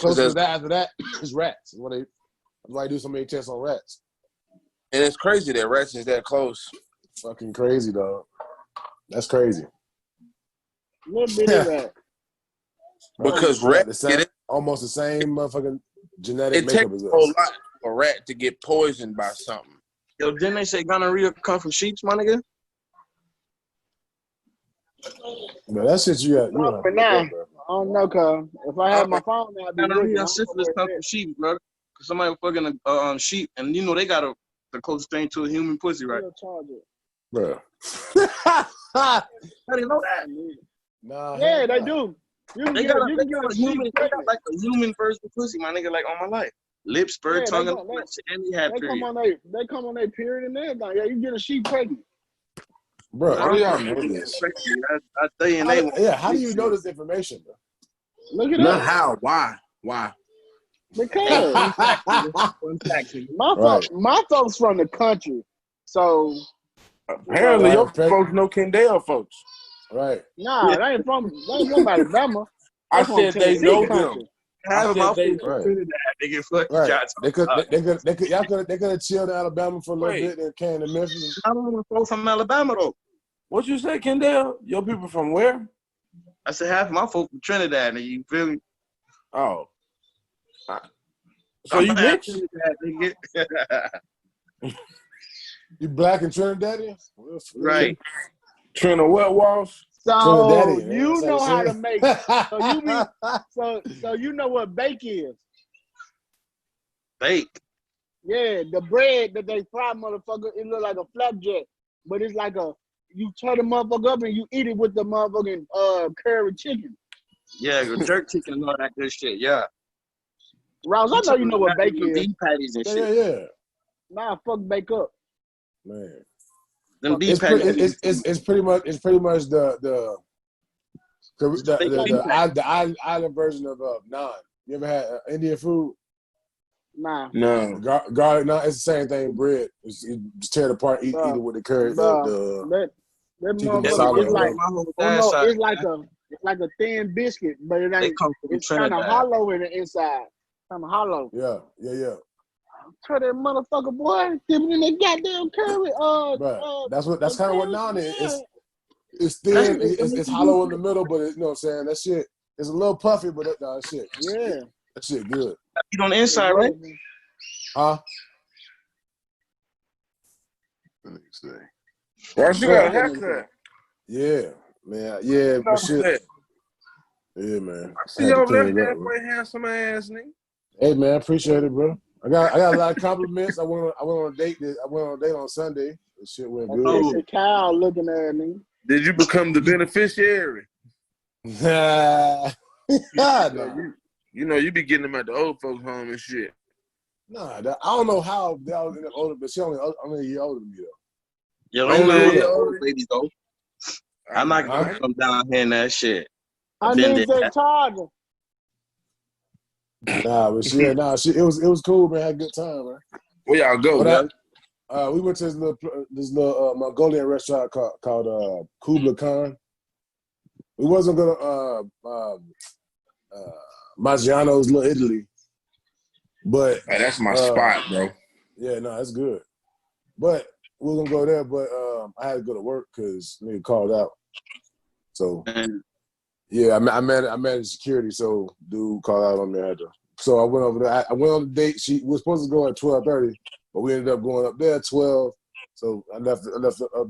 closest to that is rats. That's why they do so many tests on rats. And it's crazy that rats is that close. Fucking crazy, dog. That's crazy. Little bit of that. Because rats get it. Almost the same motherfucking genetic It takes makeup as a whole us. lot for a rat to get poisoned by something. Yo, didn't they say gonorrhea come from sheep, my nigga? But that shit you got. No, but now, I don't know, cuz. If I had my phone, I'd be looking. Gonorrhea and syphilis come from sheep, bro. Cause somebody fucking sheep, and you know they got the closest thing to a human pussy, right? Bro. I didn't know that. Nah, Yeah, they do. You can They get got a human, sheep they got pregnant. like a human version of pussy, my nigga, like all my life. Lips, spur, Yeah, tongue, and they have They period. come on their period and everything. Yeah, you get a sheep pregnant. bro. How do y'all know this? I tell you, and they How do you know this information, bro? Look it Not up. how. Why? Why? Because my folks from the country, so Apparently, your folks know Kendall folks. Right. nah, they ain't from Alabama. I from said they Tennessee know country. them. Half of my they- folks from Trinidad, they get fucking Right. shots. They could have chilled in Alabama for a little bit and came to Memphis. I don't know folks from Alabama though. What you say, Kendall? Your people from where? I said half of my folks from Trinidad, and you feel me? Oh. So you mixed? Trinidad, nigga. You black and Trinidadian? Right. Trina what, Walsh? So Trinidadian, you that's know how how you to say make. So you know what bake is. Bake. Yeah, the bread that they fry, motherfucker, it look like a flapjack, but it's like you tear the motherfucker up and you eat it with the motherfucking curry chicken. Yeah, jerk chicken and all that good shit. Yeah. Rouse, I know you know what bake is. Beef patties and shit. Yeah. Nah, fuck bake up. Man. Them beef patties. It's pretty much the island version of naan. You ever had Indian food? Nah. No. Garlic naan. It's the same thing. Bread. You just tear it apart. Eat it with the curry. That chicken masala. It's like a thin biscuit, but it ain't. It's kind of hollow in the inside. Kind of hollow. Yeah. Try that motherfucker, boy. Dip it in that goddamn curry. That's kind of what naan is. It's thin. It's hollow in the middle, but you know what I'm saying. That shit. It's a little puffy, but that shit. Yeah. That shit good. Eat on the inside, right? Huh? Why she got a haircut? Yeah, man. Yeah, but shit. Yeah, man. I see your left halfway handsome ass nigga. Hey, man, appreciate it, bro. I got a lot of compliments. I went on a date. I went on a date on Sunday. This shit went good. It's a cow looking at me. Did you become the beneficiary? Nah. You know, you be getting them at the old folks' home and shit. Nah, I don't know how they all ended up older, but she only a year older than me, though. Yo, ain't no old ladies, though. I'm not going to come down here and that shit. I need that charger. Nah, but it was cool, man. Had a good time, man. Where y'all go, man? We went to this little Mongolian restaurant called Kubla Khan. We wasn't gonna Maggiano's Little Italy, but hey, that's my spot, bro. Yeah, no, that's good. But we were gonna go there, but I had to go to work because nigga called out. So yeah, I managed security, so dude called out on me. I had to So I went over there. I went on the date. She was supposed to go at 12:30, but we ended up going up there at 12. So I left up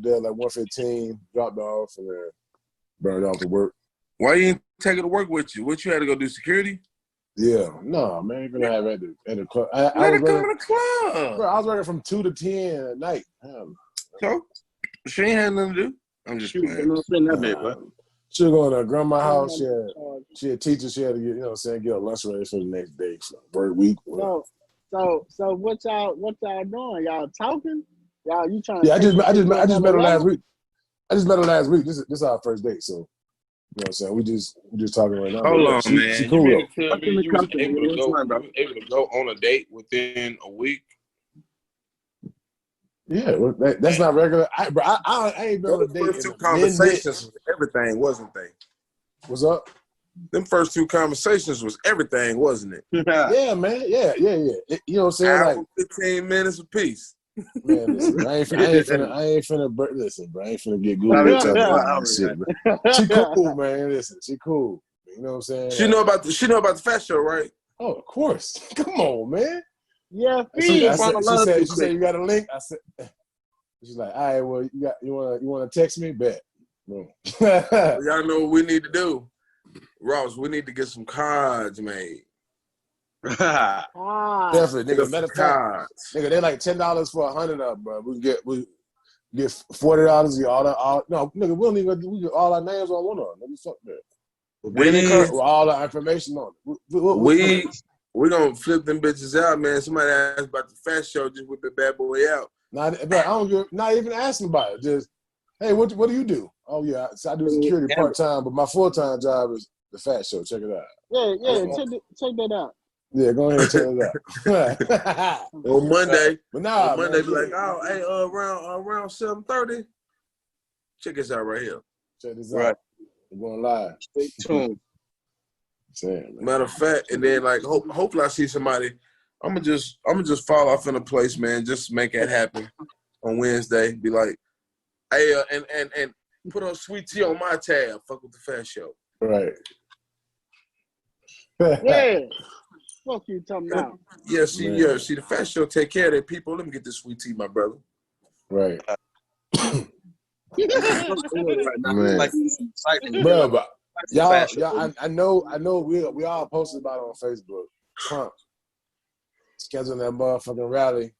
there like 1:15, dropped off, and then burned off to work. Why you didn't take her to work with you? What, you had to go do security? Yeah, no, man, you're gonna have at the club. I Let was her come working, to the club. bro, I was working from 2 to 10 at night. So she ain't had nothing to do. I'm just playing. She was going to her grandma's house. She had teachers. She had to get, get a lunch ready for the next day, for work week. So what y'all doing? Y'all talking? You trying? Yeah, I just met her last level? week. I just met her last week. This is our first date, so you know what I'm saying. We just talking right now. Hold on, she, man. She cool you though. mean to tell me you was able to go on a date within a week? Yeah, well, that's not regular. I ain't been on a Those date. first two conversations was everything, wasn't they? What's up? Them first two conversations was everything, wasn't it? Yeah, man. Yeah. You know what I'm saying? Hour, Like 15 minutes apiece. Man, listen, I ain't finna listen, bro. I ain't finna get Google talking about that shit, man. She cool, man. Listen, she cool. You know what I'm saying? She know about the Fat Show, right? Oh, of course. Come on, man. Yeah, She said you got a link. I said, she's like, all right, well, you wanna text me? Bet. No. Y'all know what we need to do, Ross. We need to get some cards made. Definitely, nigga. Matter of fact, nigga, they like $10 for 100 of them, bro. We get $40. No, nigga, we don't even we get all our names on one of them. Nigga, fuck that. With all our information on it. We gonna flip them bitches out, man. Somebody asked about the Fat Show, just whip the bad boy out. Not even asking about it. Just, hey, what do you do? Oh yeah, so I do security part time, but my full-time job is the Fat Show. Check it out. Yeah, check that out. Yeah, go ahead and check it out. On Monday, but nah, on Monday, man, be like, oh, hey, around 7:30. Check this out right here. Check this out. We're going live. Stay tuned. Matter of fact, and then like hopefully I see somebody. I'm gonna just fall off in a place, man. Just make it happen on Wednesday. Be like, hey, and put on sweet tea on my tab. Fuck with the Fat Show. Right. Yeah. Fuck you talking about? Yeah, see the Fat Show take care of their people. Let me get this sweet tea, my brother. Right. Like, bro, but y'all, I know we all posted about it on Facebook. Trump scheduling that motherfucking rally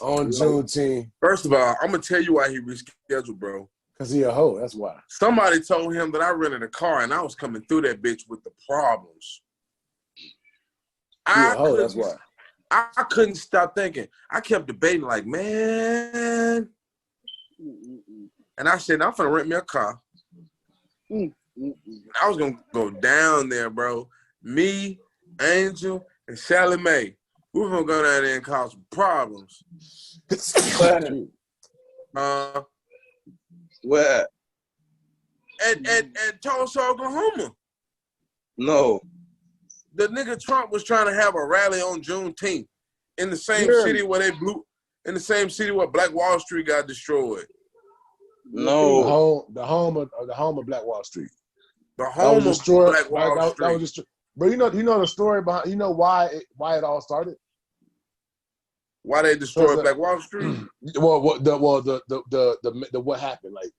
on Juneteenth. First of all, I'm gonna tell you why he rescheduled, bro. Cause he a hoe. That's why. Somebody told him that I rented a car and I was coming through that bitch with the problems. That's why. I couldn't stop thinking. I kept debating, like, man. And I said, I'm finna rent me a car. I was gonna go down there, bro. Me, Angel, and Sally Mae. We were gonna go down there and cause some problems. Where? At Tulsa, Oklahoma. No. The nigga Trump was trying to have a rally on Juneteenth in the same city where in the same city where Black Wall Street got destroyed. No. The home of Black Wall Street. The home of Black Wall Street. That was destroyed. But you know the story behind. You know why it all started. Why they destroyed Black Wall Street? Well, what happened? Like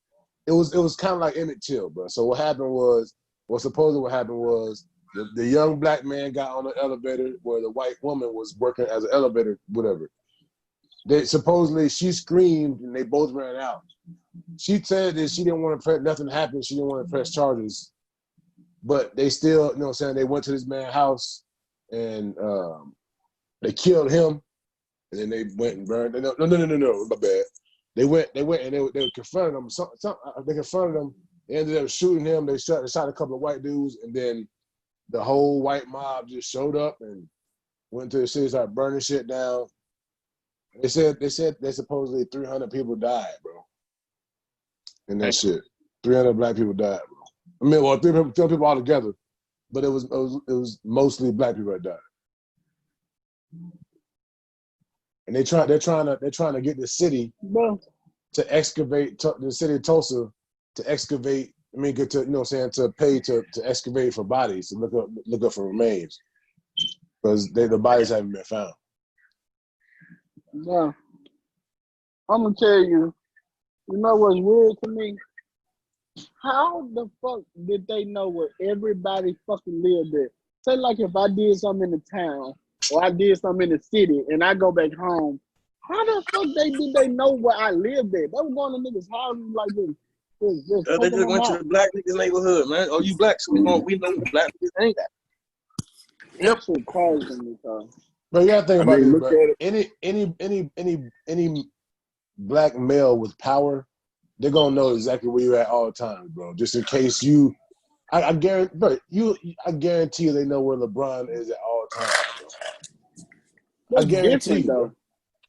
it was kind of like Emmett Till, bro. So what happened was, what happened was the young black man got on the elevator where the white woman was working as an elevator, whatever. She screamed and they both ran out. She said that she didn't want to press nothing happened. She didn't want to press charges, but they still, you know what I'm saying, they went to this man's house and they killed him. And then they went and burned. No, my bad. They went and they were confronting him. They confronted him. They ended up shooting him. They shot a couple of white dudes, and then the whole white mob just showed up and went to the city, started burning shit down. They said supposedly 300 people died, bro. In that shit, 300 black people died, bro. I mean, well, 300 people all together, but it was mostly black people that died. And they're trying to get the city to excavate the city of Tulsa to excavate. I mean, to pay to excavate for bodies to look up for remains. because the bodies haven't been found. Yeah. I'm gonna tell you. You know what's weird to me? How the fuck did they know where everybody fucking lived at? Say like if I did something in the town or I did something in the city and I go back home, how the fuck did they know where I lived at? They were going to niggas' houses like this. They taking just went them to out. the black niggas neighborhood, man. Oh, you black, so we know the black niggas ain't that. That shit crazy to me, cuz. But you gotta think I about mean, this, look bro. at it. Any black male with power, they're gonna know exactly where you're at all the time, bro. Just in case you, I guarantee, bro. I guarantee you they know where LeBron is at all times, bro. That's I guarantee different you, bro. though.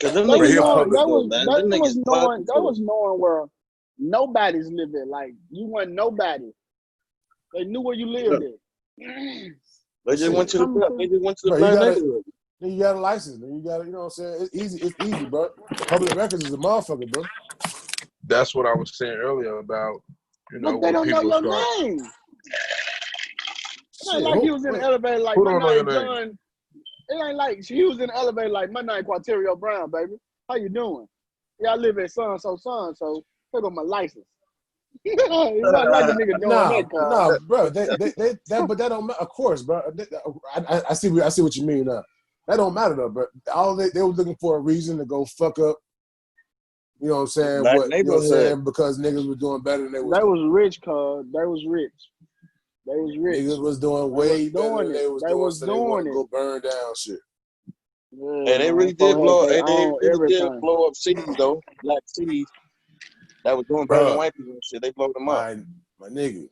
Cause them They was niggas knowing, public though, man. Them niggas public. that was knowing where nobody's living. Like you weren't nobody. They knew where you lived at. They just went to the black. They just went to the Bro, black neighborhood. then you got a license. Then you got, you know what I'm saying? It's easy, bro. Public records is a motherfucker, bro. That's what I was saying earlier about, But they when don't know people your start. name. It Shit, ain't like he was in the elevator like, Who my don't know your name name? John. It ain't like he was in the elevator like, my name Quaterio Brown, baby. How you doing? Yeah, I live at so-and-so. Pick up my license. It's not like a nigga doing that, cuz. Nah, bro. But that don't matter. Of course, bro. I see what you mean now. That don't matter though, bro. All they were looking for a reason to go fuck up. You know what I'm saying? Black You know what I'm neighborhood. saying? Because niggas were doing better than they was. They was rich, cuz. They was rich. Niggas was doing way better than they was doing, so they want to go burn down shit. Yeah, Hey, they really did blow. Hey, they really did blow up cities though. Black cities that was doing better than white people and shit. They blowed them up. My nigga.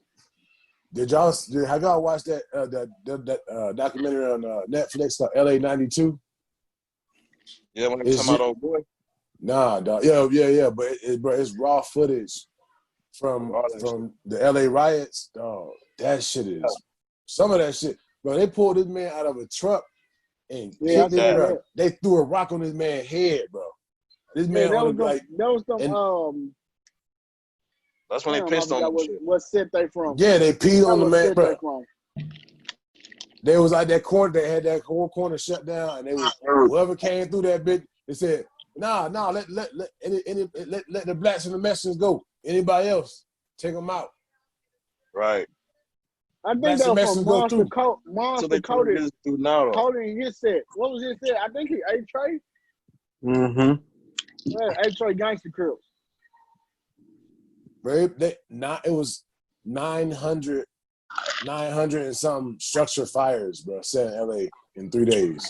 Have y'all watched that documentary on Netflix, LA 92? Yeah, when they talking about old boy. Nah, dog. Yeah. But it's raw footage from the LA riots. Dog, that shit is some of that shit. Bro, they pulled this man out of a truck and kicked him, bro. They threw a rock on this man's head, bro. This man that's when they pissed on them shit. What set they from? Yeah, they peed on the man, bro. They was like that corner. They had that whole corner shut down, and they was whoever came through that bitch. They said, "Nah, let the blacks and the Mexicans go. Anybody else, take them out." Right. I think that was from Monster Cody. Cody his set. What was his set? I think he A-Trey. Mm-hmm. Yeah, A-Trey Gangster Crips. Right? It was 900 and some structure fires, bro, set in LA in 3 days.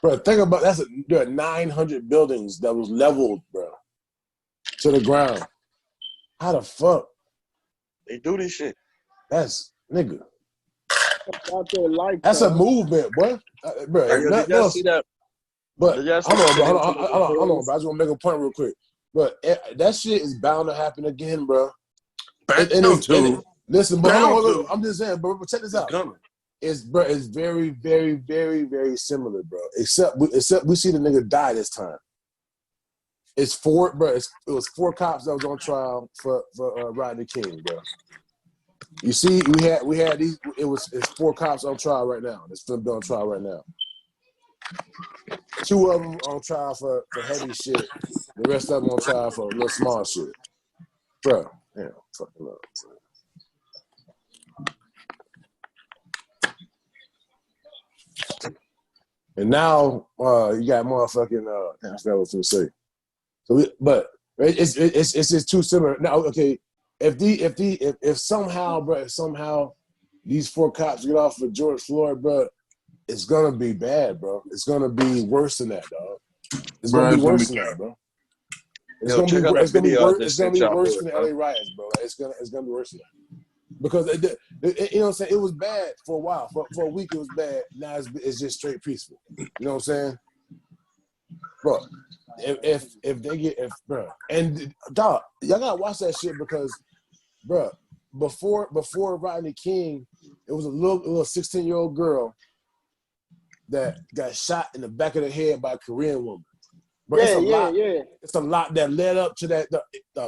Bro, think about there are 900 buildings that was leveled, bro, to the ground. How the fuck? They do this shit. That's nigga. Like that's a movement, boy. Bro, did y'all see that? But hold on, bro. I just want to make a point real quick. But that shit is bound to happen again, bro. Listen, but hold on, I'm just saying, bro. Check this out. It's very, very, very, very similar, bro. Except we see the nigga die this time. It was 4 cops that was on trial for Rodney King, bro. You see, we had these. It's 4 cops on trial right now. It's been on trial right now. 2 of them on trial for heavy shit. The rest of them on trial for a little small shit, bro. Damn, fucking up. And now you got motherfucking. I forgot what I was gonna say. So, but it's just too similar. Now, okay, if somehow these 4 cops get off for George Floyd, bro, it's gonna be bad, bro. It's gonna be worse than that, dog. It's gonna be worse than that, bro. It's gonna be worse than the LA riots, bro. It's gonna be worse than that. Because you know what I'm saying, it was bad for a while. For a week, it was bad. Now it's just straight peaceful. You know what I'm saying, bro? Bro, and dog, y'all gotta watch that shit because, bro, before Rodney King, it was a little 16-year-old girl that got shot in the back of the head by a Korean woman. Bro, it's a lot that led up to that.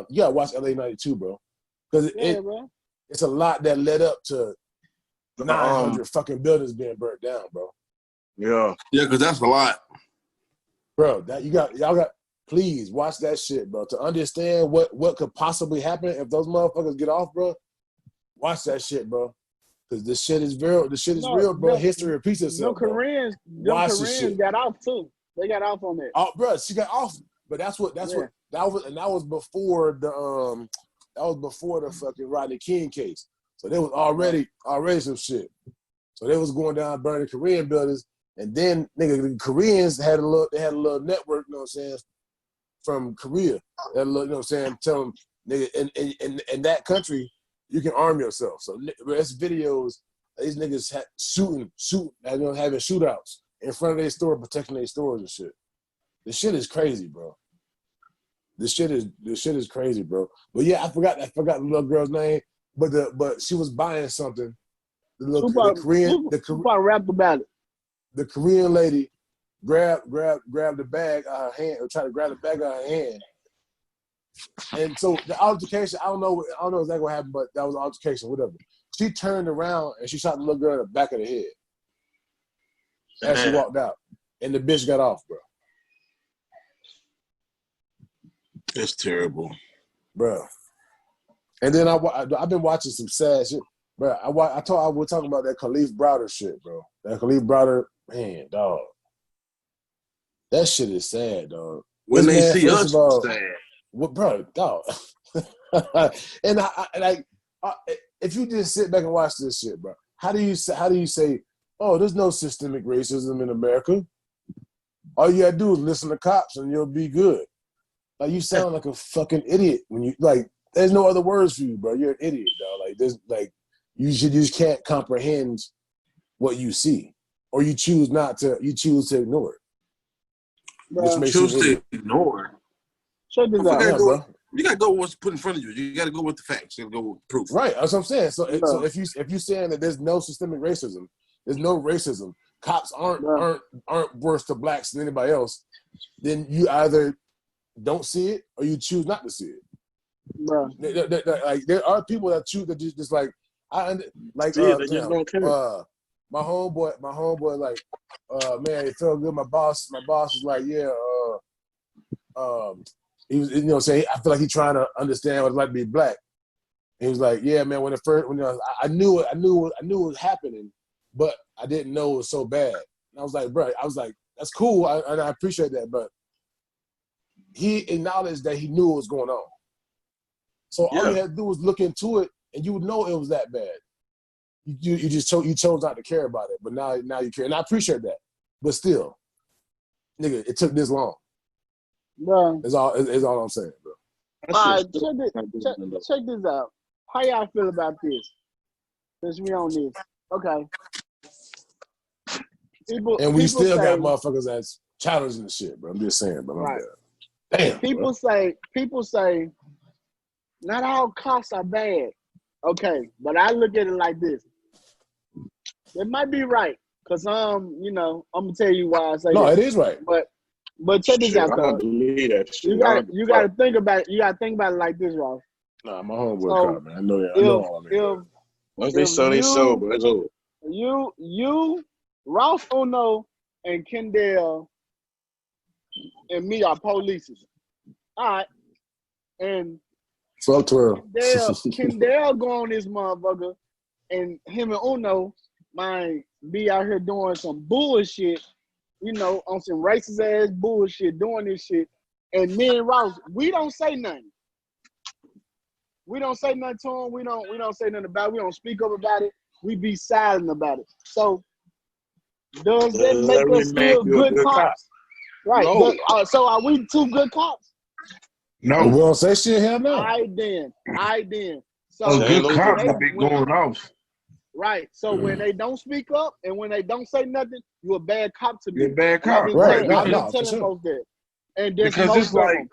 You gotta watch LA 92, bro, because it's a lot that led up to 900 fucking buildings being burnt down, bro. Yeah. Yeah, because that's a lot. Bro, that y'all got please watch that shit, bro. To understand what could possibly happen if those motherfuckers get off, bro. Watch that shit, bro. Because this shit is real. This shit is real, bro. History repeats itself. No Koreans, watch the shit. Got off too. They got off on that. Oh, bro, she got off. But that was before the fucking Rodney King case. So there was already some shit. So they was going down burning Korean buildings, and then nigga, the Koreans had a little network, you know what I'm saying, from Korea. They had a little, you know what I'm saying, tell them, nigga, in that country, you can arm yourself. So there's videos these niggas shooting, having shootouts in front of their store, protecting their stores and shit. This shit is crazy, bro. This shit is crazy, bro. But yeah, I forgot the little girl's name, but she was buying something. Rapped about it. The Korean lady grabbed the bag out of her hand, or tried to grab the bag out of her hand. And so the altercation, I don't know exactly what happened, but that was an altercation, whatever. She turned around and she shot the little girl in the back of the head as she walked out, and the bitch got off, bro. It's terrible, bro. And then I've been watching some sad shit, bro. We're talking about that Khalif Browder shit, bro. That Khalif Browder, man, dog. That shit is sad, dog. When they see us, it's sad. What, bro, dog. and if you just sit back and watch this shit, bro, how do you say, oh, there's no systemic racism in America? All you gotta do is listen to cops and you'll be good. Like, you sound like a fucking idiot when you, like, there's no other words for you, bro. You're an idiot, dog. You just can't comprehend what you see, or you choose to ignore it. Bro, which choose to ignore. Check this out, bro. You gotta go with what's put in front of you. You gotta go with the facts. You gotta go with proof. Right, that's what I'm saying. So if you saying that there's no systemic racism, there's no racism, cops aren't worse to blacks than anybody else, then you either don't see it or you choose not to see it. Bro. Like, there are people that choose to just like, my homeboy, like, man, it felt good. My boss was like, yeah, he was, you know, saying, I feel like he's trying to understand what it's like to be black. And he was like, yeah, man, I knew it was happening, but I didn't know it was so bad. And I was like, bro, that's cool, and I appreciate that, but he acknowledged that he knew what was going on. So all you had to do was look into it, and you would know it was that bad. You chose not to care about it, but now you care, and I appreciate that. But still, nigga, it took this long. Bro, It's all I'm saying, bro. All right, check this out. How y'all feel about this? Since we on this, okay. We still got motherfuckers that's challenging the shit, bro. I'm just saying, bro. Right. Damn. People say, not all cops are bad. Okay, but I look at it like this. It might be right, cause you know, I'm gonna tell you why I say no, this. it is right. But check this out, I don't believe that shit. You gotta think about it. You gotta think about it like this, Ross. Nah, my homeboy cop, man. I know that. Once they sow, they sow, but it's over. You, Ross Uno, and Kendall, and me are polices. All right, and fuck 12. Kendall go on this motherfucker, and him and Uno might be out here doing some bullshit, you know, on some racist ass bullshit, doing this shit. And me and Ross, we don't say nothing. We don't say nothing to him. We don't say nothing about it. We don't speak up about it. We be silent about it. So does that make us still good cops? Right. No. So are we two good cops? No. We don't say shit, hell no. I then. So a good cop will be going off. Right. So when they don't speak up and when they don't say nothing, you're a bad cop to me. You're a bad cop. Right. No, I've been no, telling folks that. And there's because it's like,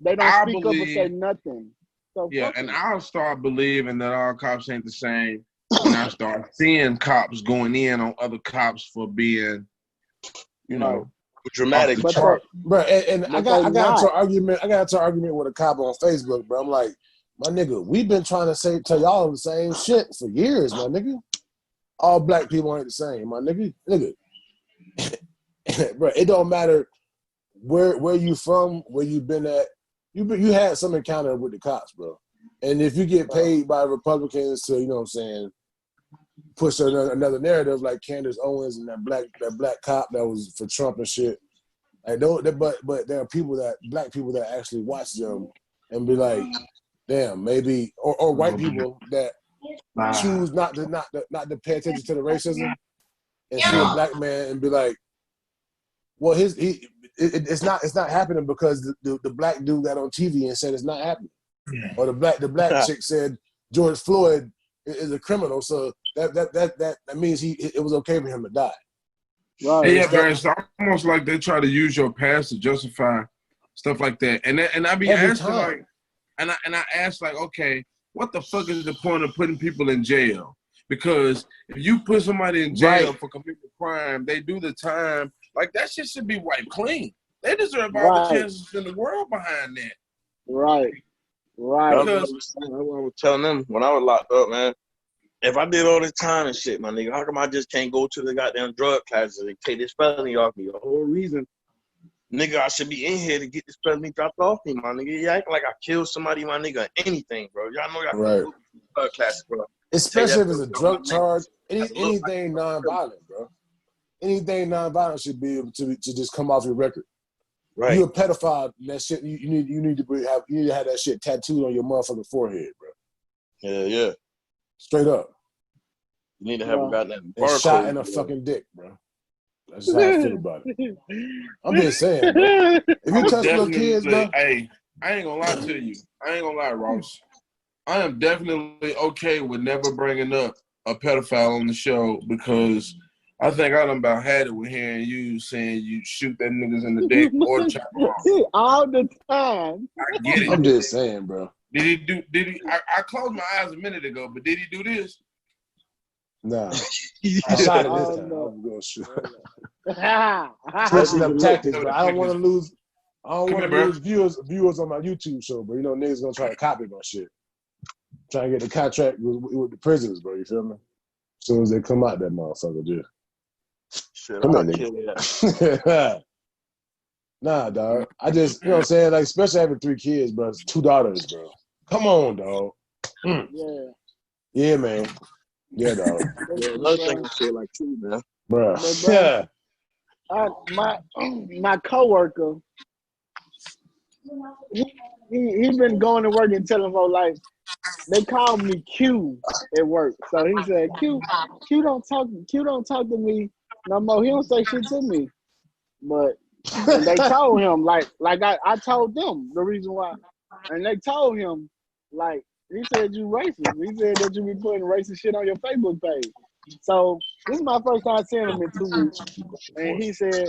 they don't speak up and say nothing. So yeah, and I'll start believing that all cops ain't the same when I start seeing cops going in on other cops for being, you know, dramatic. Bro, and I got into an argument with a cop on Facebook, bro. I'm like, my nigga, we've been trying to tell y'all the same shit for years, my nigga. all black people ain't the same, my nigga. Bro, it don't matter where you from, where you been at. You had some encounter with the cops, bro. And if you get paid by Republicans to, you know what I'm saying, push another narrative like Candace Owens and that black cop that was for Trump and shit. Like, but there are black people that actually watch them and be like, damn, maybe, or white people that choose not to pay attention to the racism and see a black man and be like, well, it's not happening because the black dude got on TV and said it's not happening, or the black chick said George Floyd is a criminal, so that means it was okay for him to die. Right. Yeah, man, it's almost like they try to use your past to justify stuff like that, and I be Every asking time. like, and I ask like, okay, what the fuck is the point of putting people in jail? Because if you put somebody in jail for committing a crime, they do the time. Like, that shit should be wiped clean. They deserve all the chances in the world behind that. Right. That's what I was telling them when I was locked up, man. If I did all this time and shit, my nigga, how come I just can't go to the goddamn drug classes and take this felony off me? The whole reason, nigga, I should be in here to get this felony dropped off me, my nigga. You acting like I killed somebody, my nigga, anything, bro. Y'all know y'all can go to drug classes, bro. Especially if it's a drug charge, anything nonviolent, bro. Anything nonviolent should be able to just come off your record. Right. You a pedophile, that shit. You need to have that shit tattooed on your motherfucking forehead, bro. Yeah. Straight up. You need to have a goddamn and barcode. Shot in a fucking dick, bro. That's just how I feel about it. I'm just saying, bro. If you touch little kids, bro. Hey, I ain't gonna lie to you. I ain't gonna lie, Ross. I am definitely okay with never bringing up a pedophile on the show because I think I done about had it with hearing you saying you shoot that niggas in the dick or chop off. All the time. I get it. I'm just saying, bro. Did he? I closed my eyes a minute ago, but did he do this? Nah. I shot it this time. No. I'm going to shoot. Switching up tactics, but I don't want to lose. I don't want to lose viewers on my YouTube show, but you know niggas gonna try to copy my shit. Trying to get the contract with the prisoners, bro. You feel me? As soon as they come out, that motherfucker, dude. Shit, come I'll on, kill that. Nah, dog. I just, you know what I'm saying? Like, especially having 3 kids, bro. It's 2 daughters, bro. Come on, dog. Yeah, man. Yeah, dog. Yeah, another thing I feel like too, man. Bro. Yeah. My coworker, he been going to work and telling folks like they call me Q at work. So he said, Q don't talk to me no more. He don't say shit to me. But and they told him like I told them the reason why. And they told him like he said you racist. He said that you be putting racist shit on your Facebook page. So this is my first time seeing him in 2 weeks. And he said,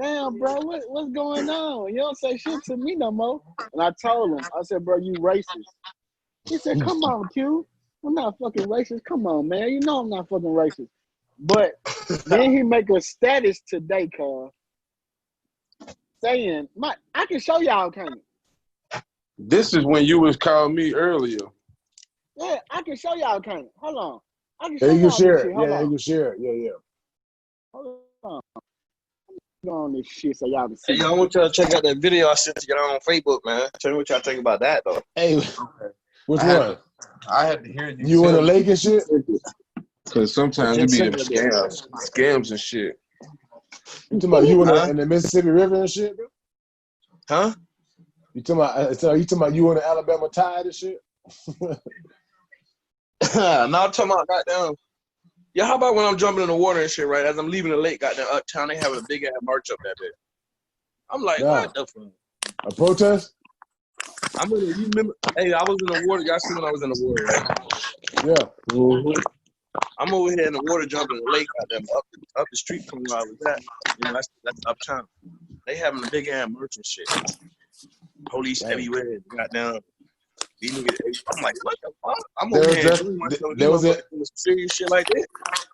damn, bro, what's going on? You don't say shit to me no more. And I told him, I said, bro, you racist. He said, come on, Q. I'm not fucking racist. Come on, man. You know I'm not fucking racist. But then he make a status today, Carl, saying, I can show y'all, can't it? This is when you was calling me earlier. Yeah, I can show y'all, can't it? Hold on. I can Yeah, show you y'all can share this it. shit. Hold Yeah, on. you can share it. Yeah. Hold on. Go on this shit so y'all can see. Hey, I want y'all to check out that video I sent you on Facebook, man. Tell me what y'all think about that, though. Hey, which one? I had to hear you. You on the lake and shit? Because sometimes it be them scams and shit. You talking about you in the Mississippi River and shit, bro? Huh? You talking about you on the Alabama tide and shit? No, I'm talking about goddamn. Yeah, how about when I'm jumping in the water and shit, right? As I'm leaving the lake, goddamn uptown, they having a big ass march up that bit. I'm like, what the fuck? A protest? You remember? Hey, I was in the water. Y'all see when I was in the water, right? Yeah. Mm-hmm. I'm over here in the water jumping in the lake, goddamn, up the street from where I was at. You know, that's uptown. They having a big ass march and shit. Police everywhere, goddamn. I'm like, what the fuck? I'm over here doing myself. There was serious shit like that.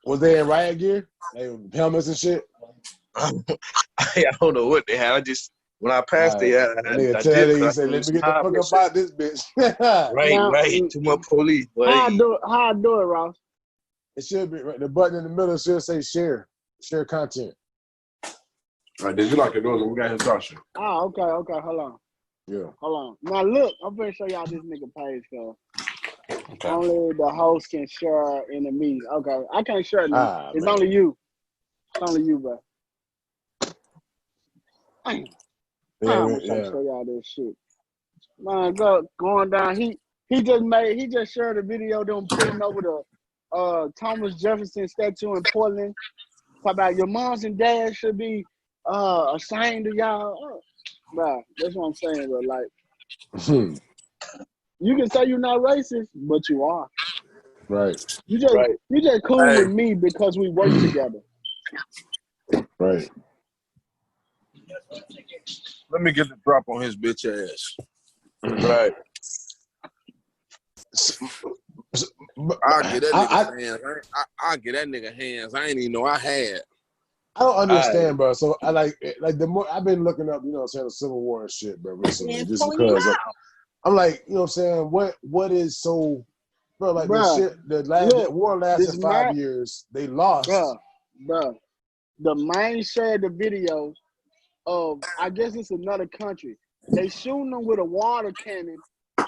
Was they in riot gear? Like helmets and shit? I don't know what they had. I just when I passed it, I did. He said, "Let me get the fuck up out this bitch." Right. Too much police. How I do it, Ross? It should be right. The button in the middle should say share content. All right, did you like it? We got his Sasha. Oh, okay. Hold on. Yeah. Hold on. Now look, I'm gonna show y'all this nigga page, cause Okay. only the host can share in the meeting. Okay, I can't share it. It's man. only you. It's only you, bro. I'm gonna show y'all this shit. Man, going down. He just shared a video of them putting over the Thomas Jefferson statue in Portland. Talk about your moms and dads should be ashamed of y'all. Bro, that's what I'm saying, bro. Like, you can say you're not racist, but you are. Right. You just cool with me because we work together. Right. Let me get the drop on his bitch ass. Right. I'll get that nigga hands. I'll get that nigga hands. I ain't even know I had. I don't understand, bro. So I like the more I've been looking up, you know what I'm saying, the Civil War and shit, bro, recently. Just because I'm like, you know what I'm saying, what is so, bro, like the shit, the war lasted 5 years. They lost. Bro. The man shared the video of, I guess it's another country. They shooting them with a water cannon,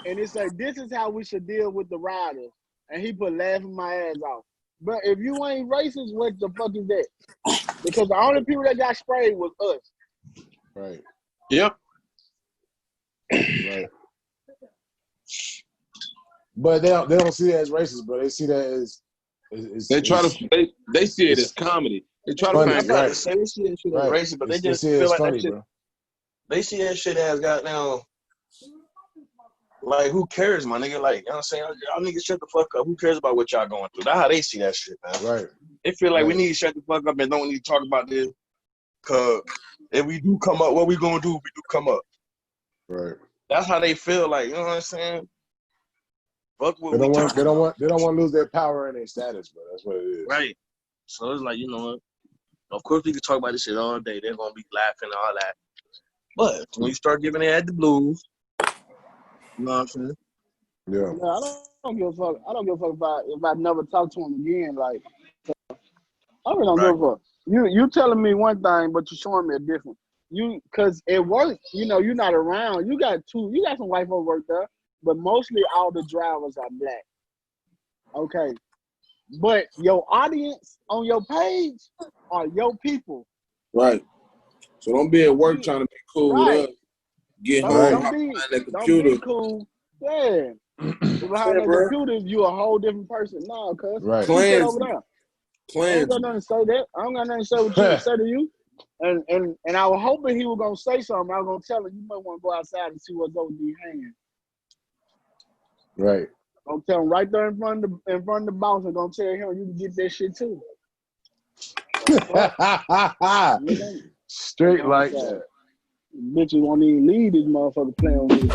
and it's like, this is how we should deal with the riders. And he put laughing my ass off. But if you ain't racist, what the fuck is that? Because the only people that got sprayed was us. Right. Yep. Right. But they don't see that as racist, bro. They see that as they try to they see it as comedy. They try to funny, find They see that shit as racist, but they just feel like that shit. Bro. They see that shit as goddamn. Like, who cares, my nigga? Like, you know what I'm saying? Y'all niggas shut the fuck up. Who cares about what y'all going through? That's how they see that shit, man. Right. They feel like we need to shut the fuck up and don't need to talk about this. Cause if we do come up, what we gonna do if we do come up? Right. That's how they feel like, you know what I'm saying? Fuck what they don't want we to lose their power and their status, bro. That's what it is. Right. So it's like, you know what? Of course we can talk about this shit all day. They're gonna be laughing and all that. But when you start giving it at the blues, you know what I'm saying? Yeah. No, I don't give a fuck. I don't give a fuck if I never talk to him again. Like, I really don't give a fuck. You telling me one thing, but you showing me a different. Cause it works. You know, you're not around. You got some white folks work there, but mostly all the drivers are black. Okay. But your audience on your page are your people. Right. So don't be at work trying to be cool with us. Get home behind that computer. Don't be cool. Yeah. Behind that computer, you a whole different person. No, cuz. Right. Over there. I don't got Cleanse. nothing to say that. I don't got nothing to say what you say to you. And I was hoping he was gonna say something. I was gonna tell him you might want to go outside and see what's over these hands. Right. I'm telling him right there in front of the boss. I'm gonna tell him you can get that shit too. Straight like that. Bitches won't even leave this motherfucker playing with me.